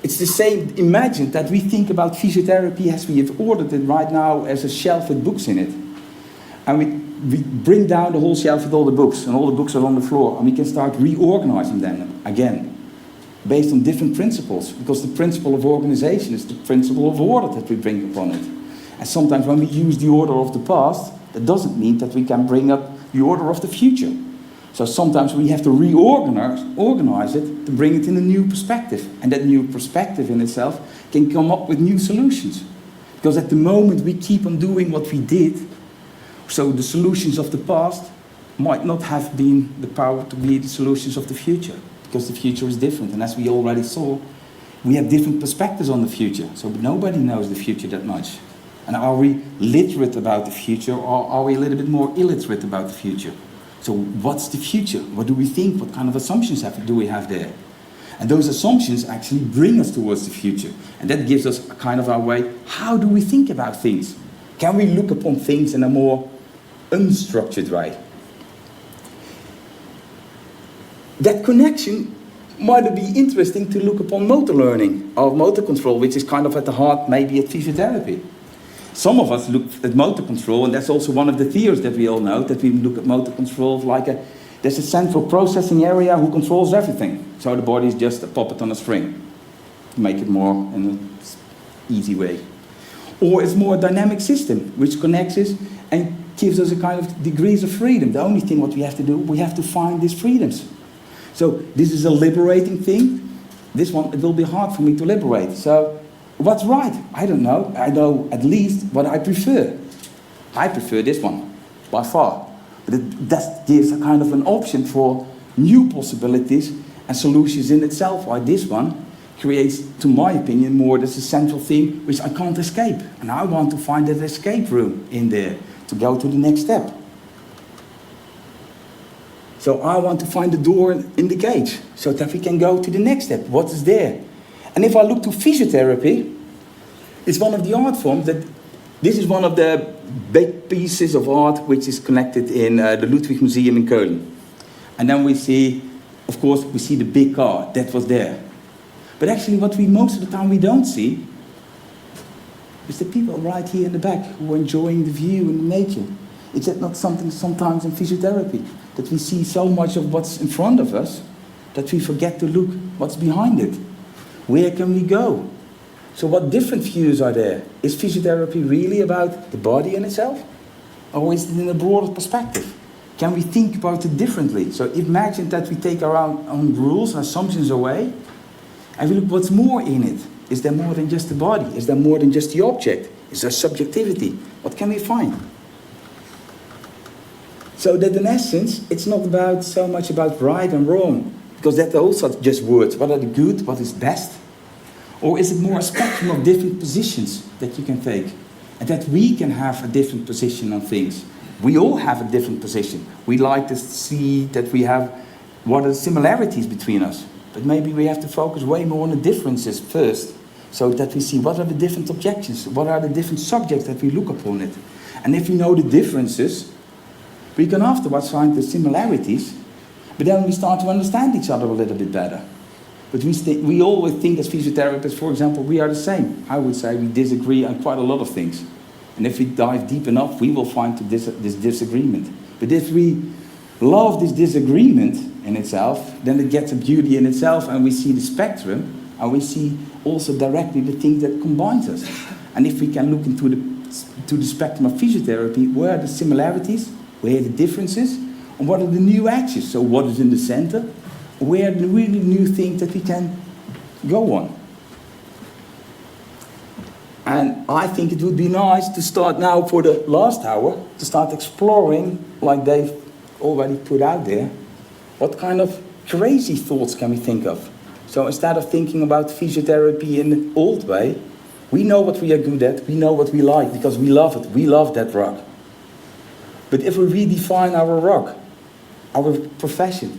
It's the same, imagine that we think about physiotherapy as we have ordered it right now as a shelf with books in it. And we bring down the whole shelf with all the books, and all the books are on the floor, and we can start reorganizing them again, based on different principles, because the principle of organization is the principle of order that we bring upon it. And sometimes when we use the order of the past, that doesn't mean that we can bring up the order of the future. So sometimes we have to organize it to bring it in a new perspective. And that new perspective in itself can come up with new solutions. Because at the moment we keep on doing what we did, so the solutions of the past might not have been the power to be the solutions of the future. Because the future is different. And as we already saw, we have different perspectives on the future. So nobody knows the future that much. And are we literate about the future, or are we a little bit more illiterate about the future? So what's the future? What do we think? What kind of assumptions do we have there? And those assumptions actually bring us towards the future. And that gives us a kind of our way. How do we think about things? Can we look upon things in a more unstructured way? That connection might be interesting to look upon motor learning or motor control, which is kind of at the heart maybe at physiotherapy. Some of us look at motor control, and that's also one of the theories that we all know, that we look at motor control like there's a central processing area who controls everything. So the body is just a puppet on a string, to make it more in an easy way. Or it's more a dynamic system, which connects us and gives us a kind of degrees of freedom. The only thing what we have to do, we have to find these freedoms. So this is a liberating thing. This one, it will be hard for me to liberate. So what's right? I don't know. I know at least what I prefer. I prefer this one, by far. But that gives a kind of an option for new possibilities and solutions in itself, while this one creates, to my opinion, more as a central theme which I can't escape. And I want to find that escape room in there to go to the next step. So I want to find the door in the cage so that we can go to the next step. What is there? And if I look to physiotherapy, it's one of the art forms that this is one of the big pieces of art which is connected in the Ludwig Museum in Köln. And then we see, of course, we see the big car that was there. But actually what we most of the time we don't see is the people right here in the back who are enjoying the view and the nature. Is that not something sometimes in physiotherapy? That we see so much of what's in front of us that we forget to look what's behind it. Where can we go? So what different views are there? Is physiotherapy really about the body in itself? Or is it in a broader perspective? Can we think about it differently? So imagine that we take our own rules and assumptions away, and we look what's more in it. Is there more than just the body? Is there more than just the object? Is there subjectivity? What can we find? So that in essence, it's not about so much about right and wrong, because that's also just words. What are the good? What is best? Or is it more a spectrum of different positions that you can take? And that we can have a different position on things. We all have a different position. We like to see that we have what are the similarities between us. But maybe we have to focus way more on the differences first, so that we see what are the different objections, what are the different subjects that we look upon it. And if we know the differences, we can afterwards find the similarities, but then we start to understand each other a little bit better. But we always think as physiotherapists, for example, we are the same. I would say we disagree on quite a lot of things. And if we dive deep enough, we will find this disagreement. But if we love this disagreement in itself, then it gets a beauty in itself, and we see the spectrum, and we see also directly the thing that combines us. And if we can look into the spectrum of physiotherapy, where are the similarities, where are the differences, and what are the new axes? So what is in the center? Where are the really new things that we can go on? And I think it would be nice to start now for the last hour, to start exploring, like they've already put out there, what kind of crazy thoughts can we think of? So instead of thinking about physiotherapy in the old way, we know what we are good at, we know what we like, because we love it, we love that rock. But if we redefine our rock, our profession,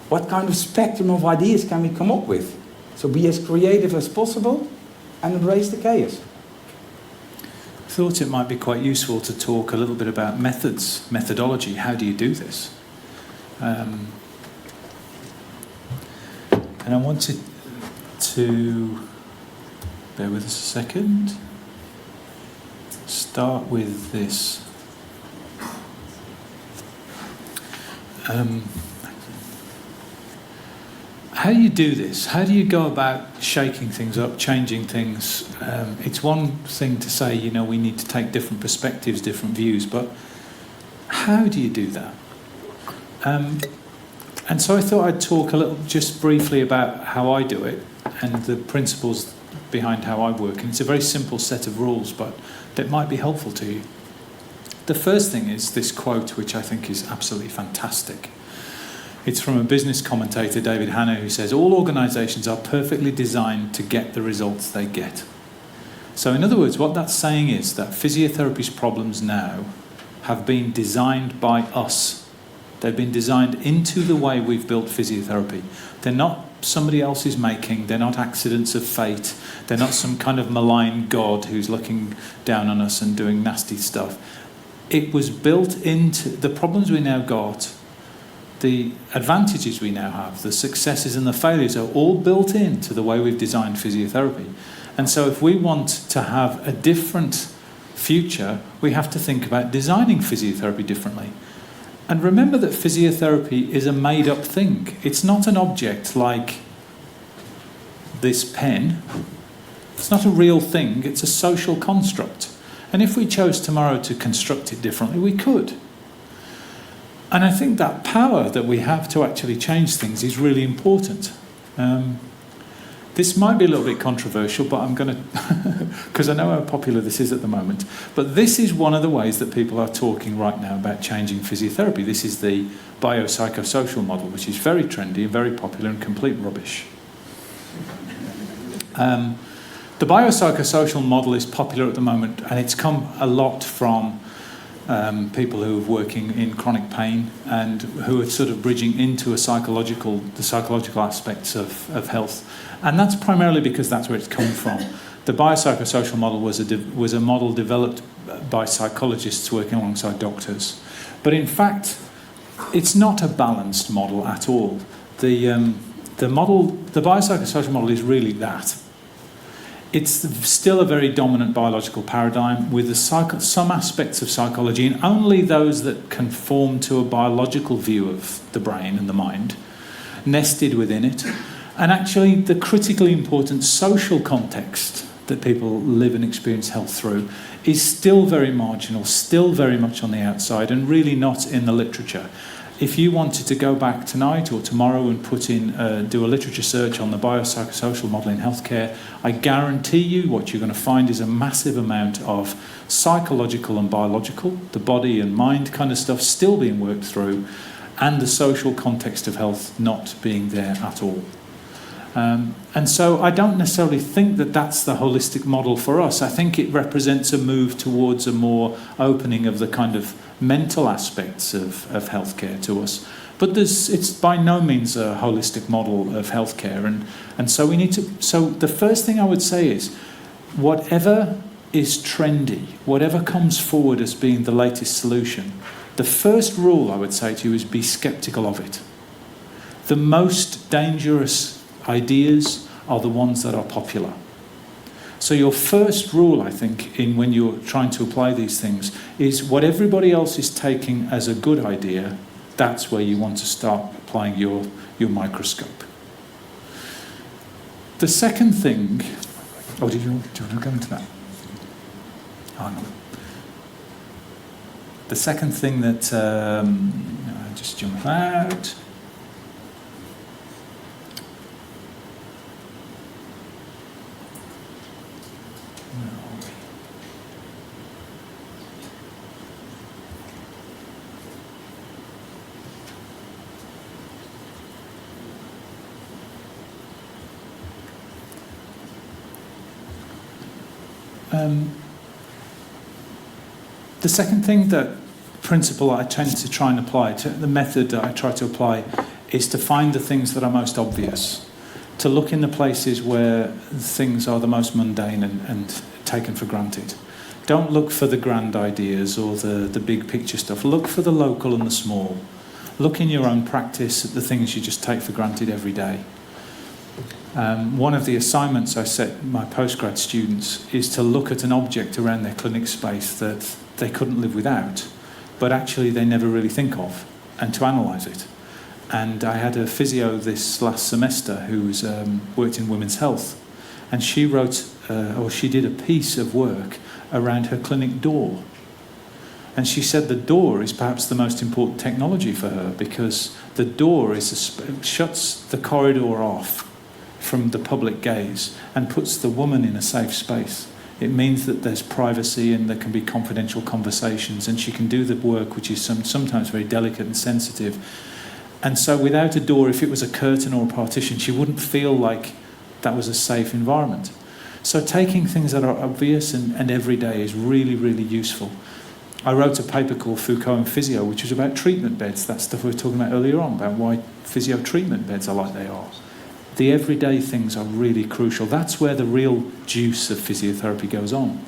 what kind of spectrum of ideas can we come up with? So be as creative as possible and embrace the chaos. I thought it might be quite useful to talk a little bit about methods, methodology. How do you do this? And I wanted to, bear with us a second, start with this. How do you do this? How do you go about shaking things up, changing things? It's one thing to say, you know, we need to take different perspectives, different views, but how do you do that? And so I thought I'd talk a little, just briefly about how I do it and the principles behind how I work. And it's a very simple set of rules, but that might be helpful to you. The first thing is this quote, which I think is absolutely fantastic. It's from a business commentator, David Hanna, who says, all organisations are perfectly designed to get the results they get. So in other words, what that's saying is that physiotherapy's problems now have been designed by us. They've been designed into the way we've built physiotherapy. They're not somebody else's making, they're not accidents of fate, they're not some kind of malign God who's looking down on us and doing nasty stuff. It was built into the problems we now got. The advantages we now have, the successes and the failures are all built into the way we've designed physiotherapy. And so if we want to have a different future, we have to think about designing physiotherapy differently. And remember that physiotherapy is a made-up thing. It's not an object like this pen. It's not a real thing, it's a social construct. And if we chose tomorrow to construct it differently, we could. And I think that power that we have to actually change things is really important. This might be a little bit controversial, but I'm going to, because I know how popular this is at the moment, but this is one of the ways that people are talking right now about changing physiotherapy. This is the Biopsychosocial Model, which is very trendy and very popular and complete rubbish. The Biopsychosocial Model is popular at the moment, and it's come a lot from people who are working in chronic pain and who are sort of bridging into the psychological aspects of health. And that's primarily because that's where it's come from. The biopsychosocial model was a model developed by psychologists working alongside doctors. But in fact, it's not a balanced model at all. The biopsychosocial model is really that. It's still a very dominant biological paradigm with some aspects of psychology, and only those that conform to a biological view of the brain and the mind, nested within it. And actually, the critically important social context that people live and experience health through is still very marginal, still very much on the outside, and really not in the literature. If you wanted to go back tonight or tomorrow and do a literature search on the biopsychosocial model in healthcare, I guarantee you what you're going to find is a massive amount of psychological and biological, the body and mind kind of stuff still being worked through, and the social context of health not being there at all. And so I don't necessarily think that that's the holistic model for us. I think it represents a move towards a more opening of the kind of mental aspects of healthcare to us. But it's by no means a holistic model of healthcare. And so we need to... So the first thing I would say is, whatever is trendy, whatever comes forward as being the latest solution, the first rule I would say to you is be skeptical of it. The most dangerous ideas are the ones that are popular. So your first rule, I think, when you're trying to apply these things, is what everybody else is taking as a good idea, that's where you want to start applying your microscope. The second thing... Oh, do you want to go into that? Oh, no. The second thing that... I'll just jump out... The second thing, that principle I tend to try and apply, the method that I try to apply, is to find the things that are most obvious. To look in the places where things are the most mundane and taken for granted. Don't look for the grand ideas or the big picture stuff. Look for the local and the small. Look in your own practice at the things you just take for granted every day. One of the assignments I set my postgrad students is to look at an object around their clinic space that they couldn't live without, but actually they never really think of, and to analyse it. And I had a physio this last semester who's worked in women's health, and she wrote, she did a piece of work around her clinic door. And she said the door is perhaps the most important technology for her, because the door shuts the corridor off from the public gaze and puts the woman in a safe space. It means that there's privacy and there can be confidential conversations, and she can do the work which is sometimes very delicate and sensitive. And so without a door, if it was a curtain or a partition, she wouldn't feel like that was a safe environment. So taking things that are obvious and everyday is really, really useful. I wrote a paper called Foucault and Physio, which was about treatment beds, that stuff we were talking about earlier on, about why physio treatment beds are like they are. The everyday things are really crucial. That's where the real juice of physiotherapy goes on.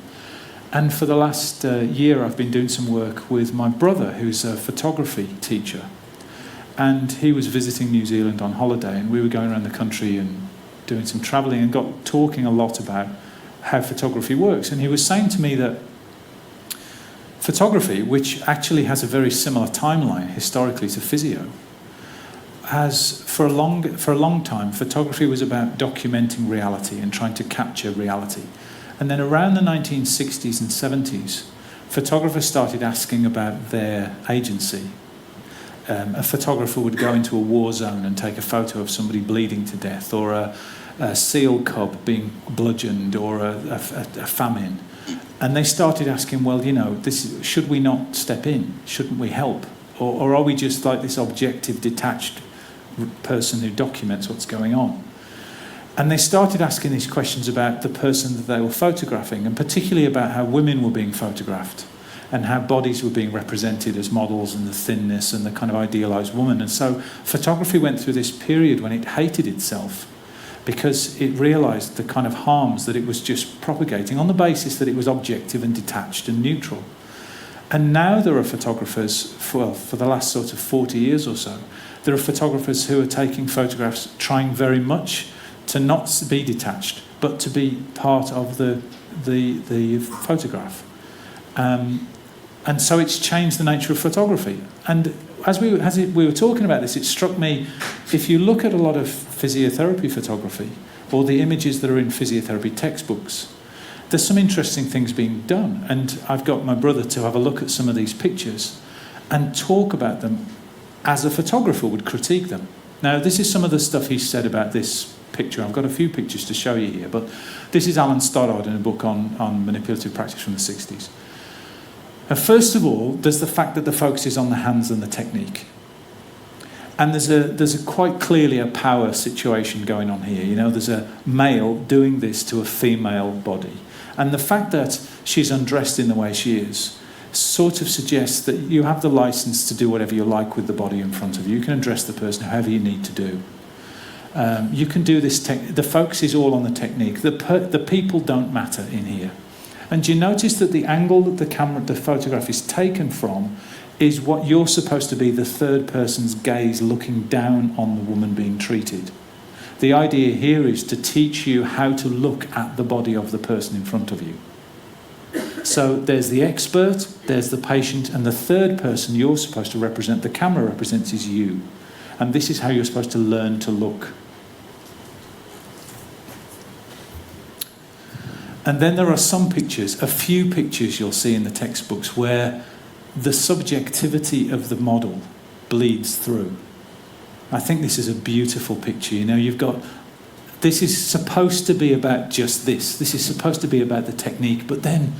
And for the last year, I've been doing some work with my brother, who's a photography teacher. And he was visiting New Zealand on holiday, and we were going around the country and doing some travelling and got talking a lot about how photography works. And he was saying to me that photography, which actually has a very similar timeline historically to physio, has for a long time, photography was about documenting reality and trying to capture reality. And then around the 1960s and 70s, photographers started asking about their agency. A photographer would go into a war zone and take a photo of somebody bleeding to death, or a seal cub being bludgeoned, or a famine. And they started asking, well, should we not step in? Shouldn't we help? Or are we just like this objective, detached person who documents what's going on? And they started asking these questions about the person that they were photographing, and particularly about how women were being photographed and how bodies were being represented as models, and the thinness and the kind of idealised woman. And so photography went through this period when it hated itself, because it realised the kind of harms that it was just propagating on the basis that it was objective and detached and neutral. And now there are photographers, for the last sort of 40 years or so, there are photographers who are taking photographs trying very much to not be detached, but to be part of the photograph. And so it's changed the nature of photography. And as we were talking about this, it struck me, if you look at a lot of physiotherapy photography, or the images that are in physiotherapy textbooks, there's some interesting things being done. And I've got my brother to have a look at some of these pictures and talk about them as a photographer would critique them. Now, this is some of the stuff he said about this picture. I've got a few pictures to show you here, but this is Alan Stoddard in a book on manipulative practice from the 60s. And first of all, there's the fact that the focus is on the hands and the technique. And there's quite clearly a power situation going on here. There's a male doing this to a female body. And the fact that she's undressed in the way she is sort of suggests that you have the license to do whatever you like with the body in front of you. You can undress the person however you need to do. You can do this. The focus is all on the technique. The people don't matter in here. And you notice that the angle that the photograph is taken from is what you're supposed to be the third person's gaze looking down on the woman being treated. The idea here is to teach you how to look at the body of the person in front of you. So there's the expert, there's the patient, and the third person you're supposed to represent, the camera represents, is you. And this is how you're supposed to learn to look. And then there are some pictures, a few pictures you'll see in the textbooks, where the subjectivity of the model bleeds through. I think this is a beautiful picture. This is supposed to be about just this. This is supposed to be about the technique, but then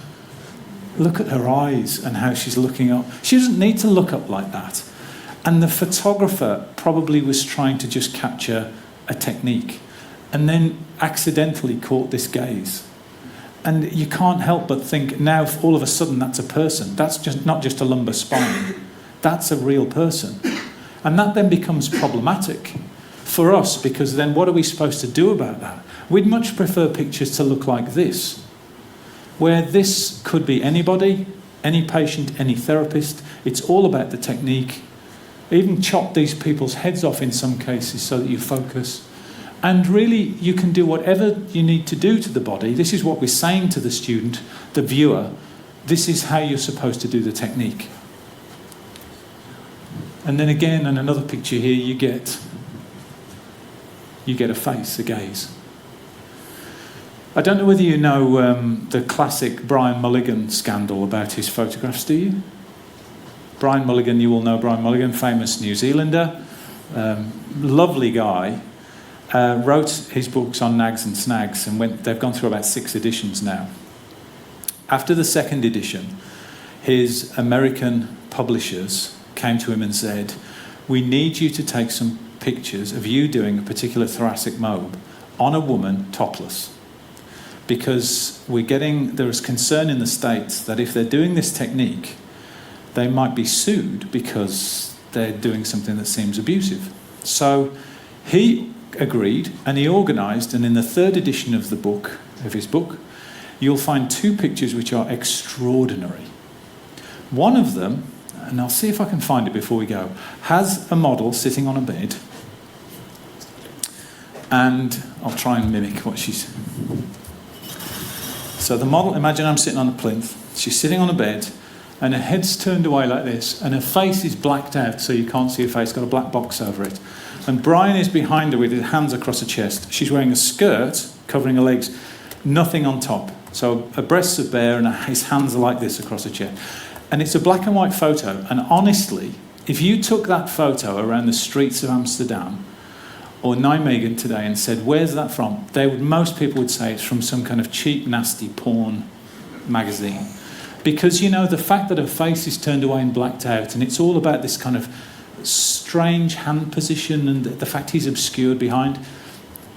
look at her eyes and how she's looking up. She doesn't need to look up like that. And the photographer probably was trying to just capture a technique and then accidentally caught this gaze. And you can't help but think now all of a sudden that's a person. That's just not just a lumbar spine. That's a real person. And that then becomes problematic for us, because then what are we supposed to do about that? We'd much prefer pictures to look like this, where this could be anybody, any patient, any therapist. It's all about the technique. Even chop these people's heads off in some cases so that you focus. And really, you can do whatever you need to do to the body. This is what we're saying to the student, the viewer. This is how you're supposed to do the technique. And then again, in another picture here, you get a face, a gaze. I don't know whether you know the classic Brian Mulligan scandal about his photographs, do you? Brian Mulligan, you all know Brian Mulligan, famous New Zealander, lovely guy, wrote his books on nags and snags, and they've gone through about 6 editions now. After the 2nd edition, his American publishers came to him and said, we need you to take some pictures of you doing a particular thoracic mobe on a woman topless. Because there is concern in the States that if they're doing this technique, they might be sued because they're doing something that seems abusive. So he agreed, and he organised, and in the 3rd edition of his book, you'll find 2 pictures which are extraordinary. One of them, and I'll see if I can find it before we go, has a model sitting on a bed, and I'll try and mimic what she's... So the model, imagine I'm sitting on a plinth, she's sitting on a bed, and her head's turned away like this, and her face is blacked out so you can't see her face, got a black box over it. And Brian is behind her with his hands across her chest. She's wearing a skirt covering her legs, nothing on top. So her breasts are bare and his hands are like this across her chest. And it's a black and white photo, and honestly, if you took that photo around the streets of Amsterdam or Nijmegen today and said, where's that from? Most people would say it's from some kind of cheap, nasty porn magazine. Because, the fact that her face is turned away and blacked out, and it's all about this kind of strange hand position and the fact he's obscured behind.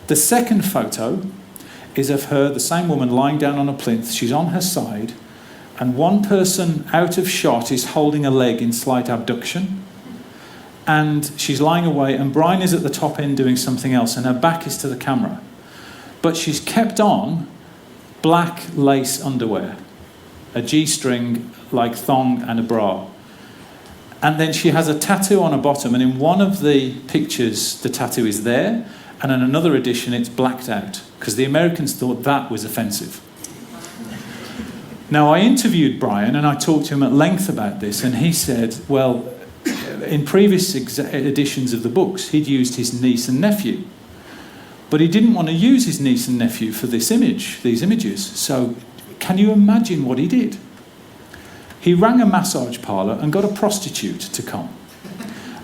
The second photo is of her, the same woman, lying down on a plinth. She's on her side, and one person out of shot is holding a leg in slight abduction. And she's lying away, and Brian is at the top end doing something else, and her back is to the camera. But she's kept on black lace underwear, a G-string like thong and a bra. And then she has a tattoo on her bottom, and in one of the pictures the tattoo is there, and in another edition it's blacked out, because the Americans thought that was offensive. Now I interviewed Brian and I talked to him at length about this, and he said, well, in previous editions of the books he'd used his niece and nephew, but he didn't want to use his niece and nephew for these images. So can you imagine what he did? He rang a massage parlour and got a prostitute to come.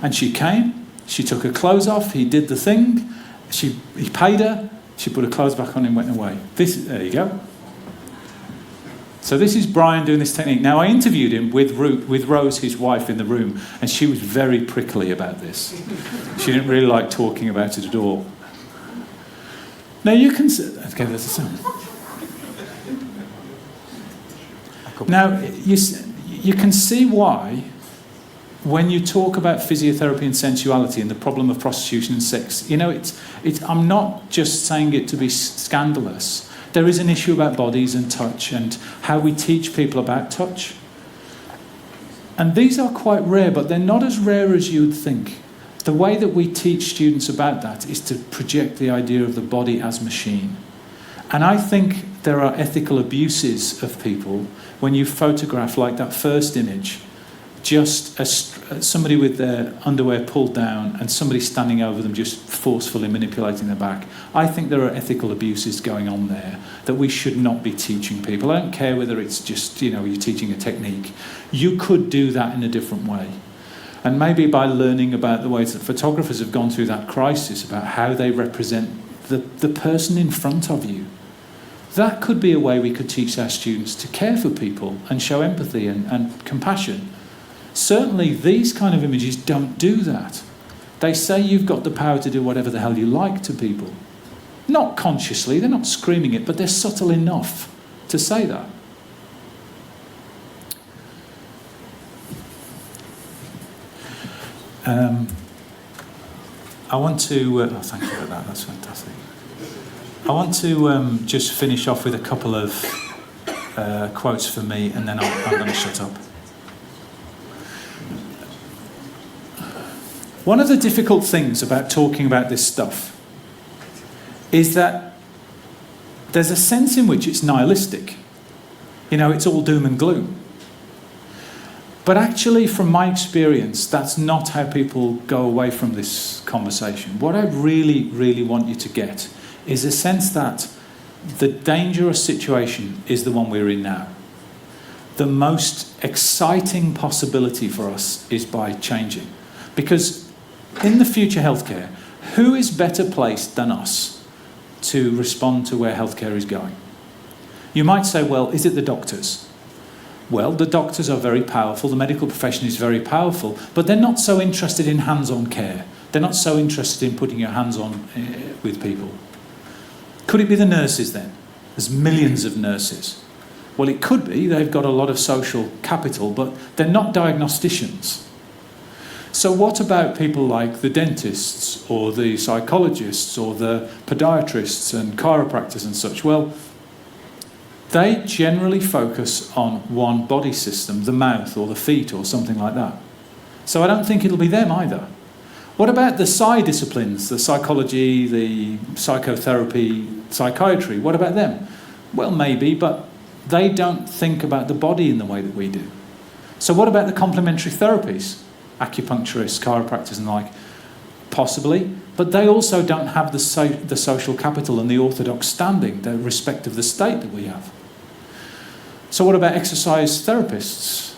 And she came, she took her clothes off, he did the thing, he paid her, she put her clothes back on and went away. There you go. So this is Brian doing this technique. Now I interviewed him with Rose, his wife, in the room, and she was very prickly about this. She didn't really like talking about it at all. Now you can see... Okay, there's a sound. Now, you can see why, when you talk about physiotherapy and sensuality and the problem of prostitution and sex, I'm not just saying it to be scandalous. There is an issue about bodies and touch and how we teach people about touch. And these are quite rare, but they're not as rare as you'd think. The way that we teach students about that is to project the idea of the body as machine. And I think there are ethical abuses of people when you photograph, like that first image, just somebody with their underwear pulled down and somebody standing over them just forcefully manipulating their back. I think there are ethical abuses going on there that we should not be teaching people. I don't care whether it's just, you're teaching a technique. You could do that in a different way. And maybe by learning about the ways that photographers have gone through that crisis, about how they represent the person in front of you. That could be a way we could teach our students to care for people and show empathy and compassion. Certainly these kind of images don't do that. They say you've got the power to do whatever the hell you like to people. Not consciously, they're not screaming it, but they're subtle enough to say that. I want to... thank you for that, that's fantastic. I want to just finish off with a couple of quotes for me, and then I'm going to shut up. One of the difficult things about talking about this stuff is that there's a sense in which it's nihilistic. You know, it's all doom and gloom. But actually, from my experience, that's not how people go away from this conversation. What I really, really want you to get is a sense that the dangerous situation is the one we're in now. The most exciting possibility for us is by changing. Because in the future healthcare, who is better placed than us to respond to where healthcare is going? You might say, well, is it the doctors? Well, the doctors are very powerful, the medical profession is very powerful, but they're not so interested in hands-on care. They're not so interested in putting your hands on with people. Could it be the nurses then? There's millions of nurses. Well, it could be. They've got a lot of social capital, but they're not diagnosticians. So what about people like the dentists or the psychologists or the podiatrists and chiropractors and such? Well, they generally focus on one body system, the mouth or the feet or something like that. So I don't think it'll be them either. What about the psi disciplines, the psychology, the psychotherapy, psychiatry? What about them? Well, maybe, but they don't think about the body in the way that we do. So what about the complementary therapies? Acupuncturists, chiropractors and the like? Possibly, but they also don't have the social capital and the orthodox standing, the respect of the state that we have. So what about exercise therapists?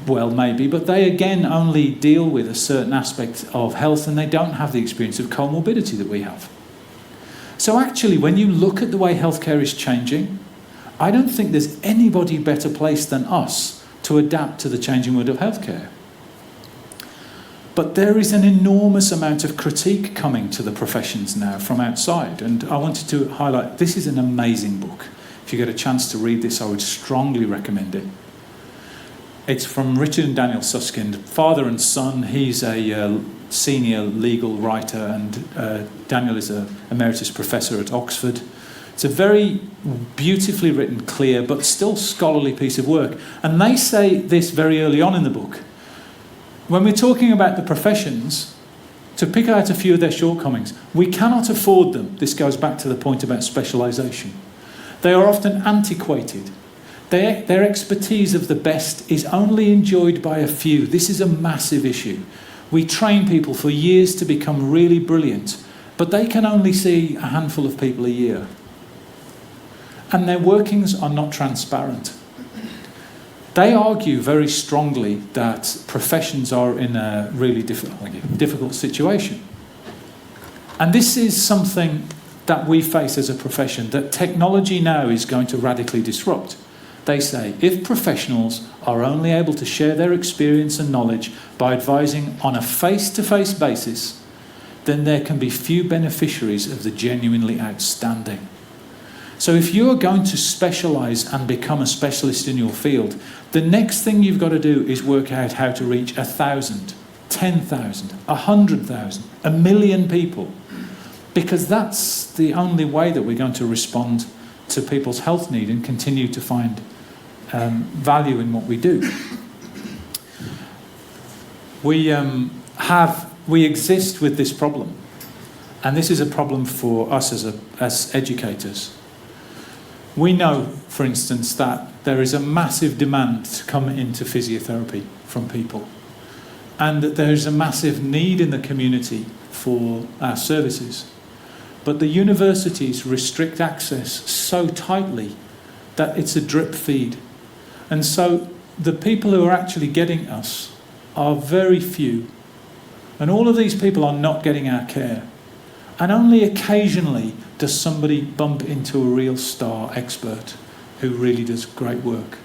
Well, maybe, but they again only deal with a certain aspect of health and they don't have the experience of comorbidity that we have. So actually, when you look at the way healthcare is changing, I don't think there's anybody better placed than us to adapt to the changing world of healthcare. But there is an enormous amount of critique coming to the professions now from outside, and I wanted to highlight, this is an amazing book. If you get a chance to read this, I would strongly recommend it. It's from Richard and Daniel Susskind, father and son. He's a senior legal writer, and Daniel is an emeritus professor at Oxford. It's a very beautifully written, clear, but still scholarly piece of work. And they say this very early on in the book. When we're talking about the professions, to pick out a few of their shortcomings, we cannot afford them. This goes back to the point about specialisation. They are often antiquated. Their expertise of the best is only enjoyed by a few. This is a massive issue. We train people for years to become really brilliant, but they can only see a handful of people a year. And their workings are not transparent. They argue very strongly that professions are in a really difficult situation. And this is something that we face as a profession, that technology now is going to radically disrupt. They say, if professionals are only able to share their experience and knowledge by advising on a face-to-face basis, then there can be few beneficiaries of the genuinely outstanding. So if you're going to specialise and become a specialist in your field, the next thing you've got to do is work out how to reach 1,000, 10,000, 100,000, 1 million people. Because that's the only way that we're going to respond to people's health need and continue to find value in what we do. We exist with this problem, and this is a problem for us as educators. We know, for instance, that there is a massive demand to come into physiotherapy from people, and that there is a massive need in the community for our services. But the universities restrict access so tightly that it's a drip feed. And so the people who are actually getting us are very few. And all of these people are not getting our care. And only occasionally does somebody bump into a real star expert who really does great work.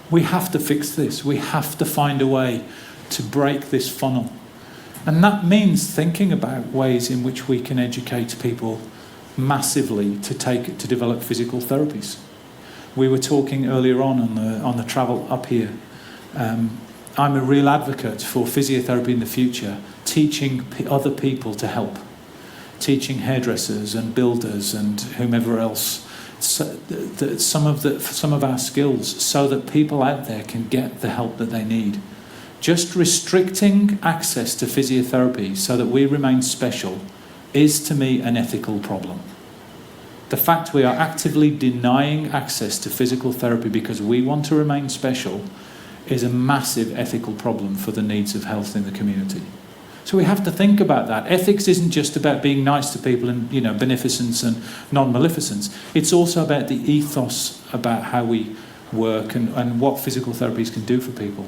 We have to fix this. We have to find a way to break this funnel. And that means thinking about ways in which we can educate people massively to develop physical therapies. We were talking earlier on the travel up here. I'm a real advocate for physiotherapy in the future, teaching other people to help, teaching hairdressers and builders and whomever else some of our skills, so that people out there can get the help that they need. Just restricting access to physiotherapy so that we remain special is, to me, an ethical problem. The fact we are actively denying access to physical therapy because we want to remain special is a massive ethical problem for the needs of health in the community. So we have to think about that. Ethics isn't just about being nice to people and, beneficence and non-maleficence. It's also about the ethos about how we work and what physical therapies can do for people.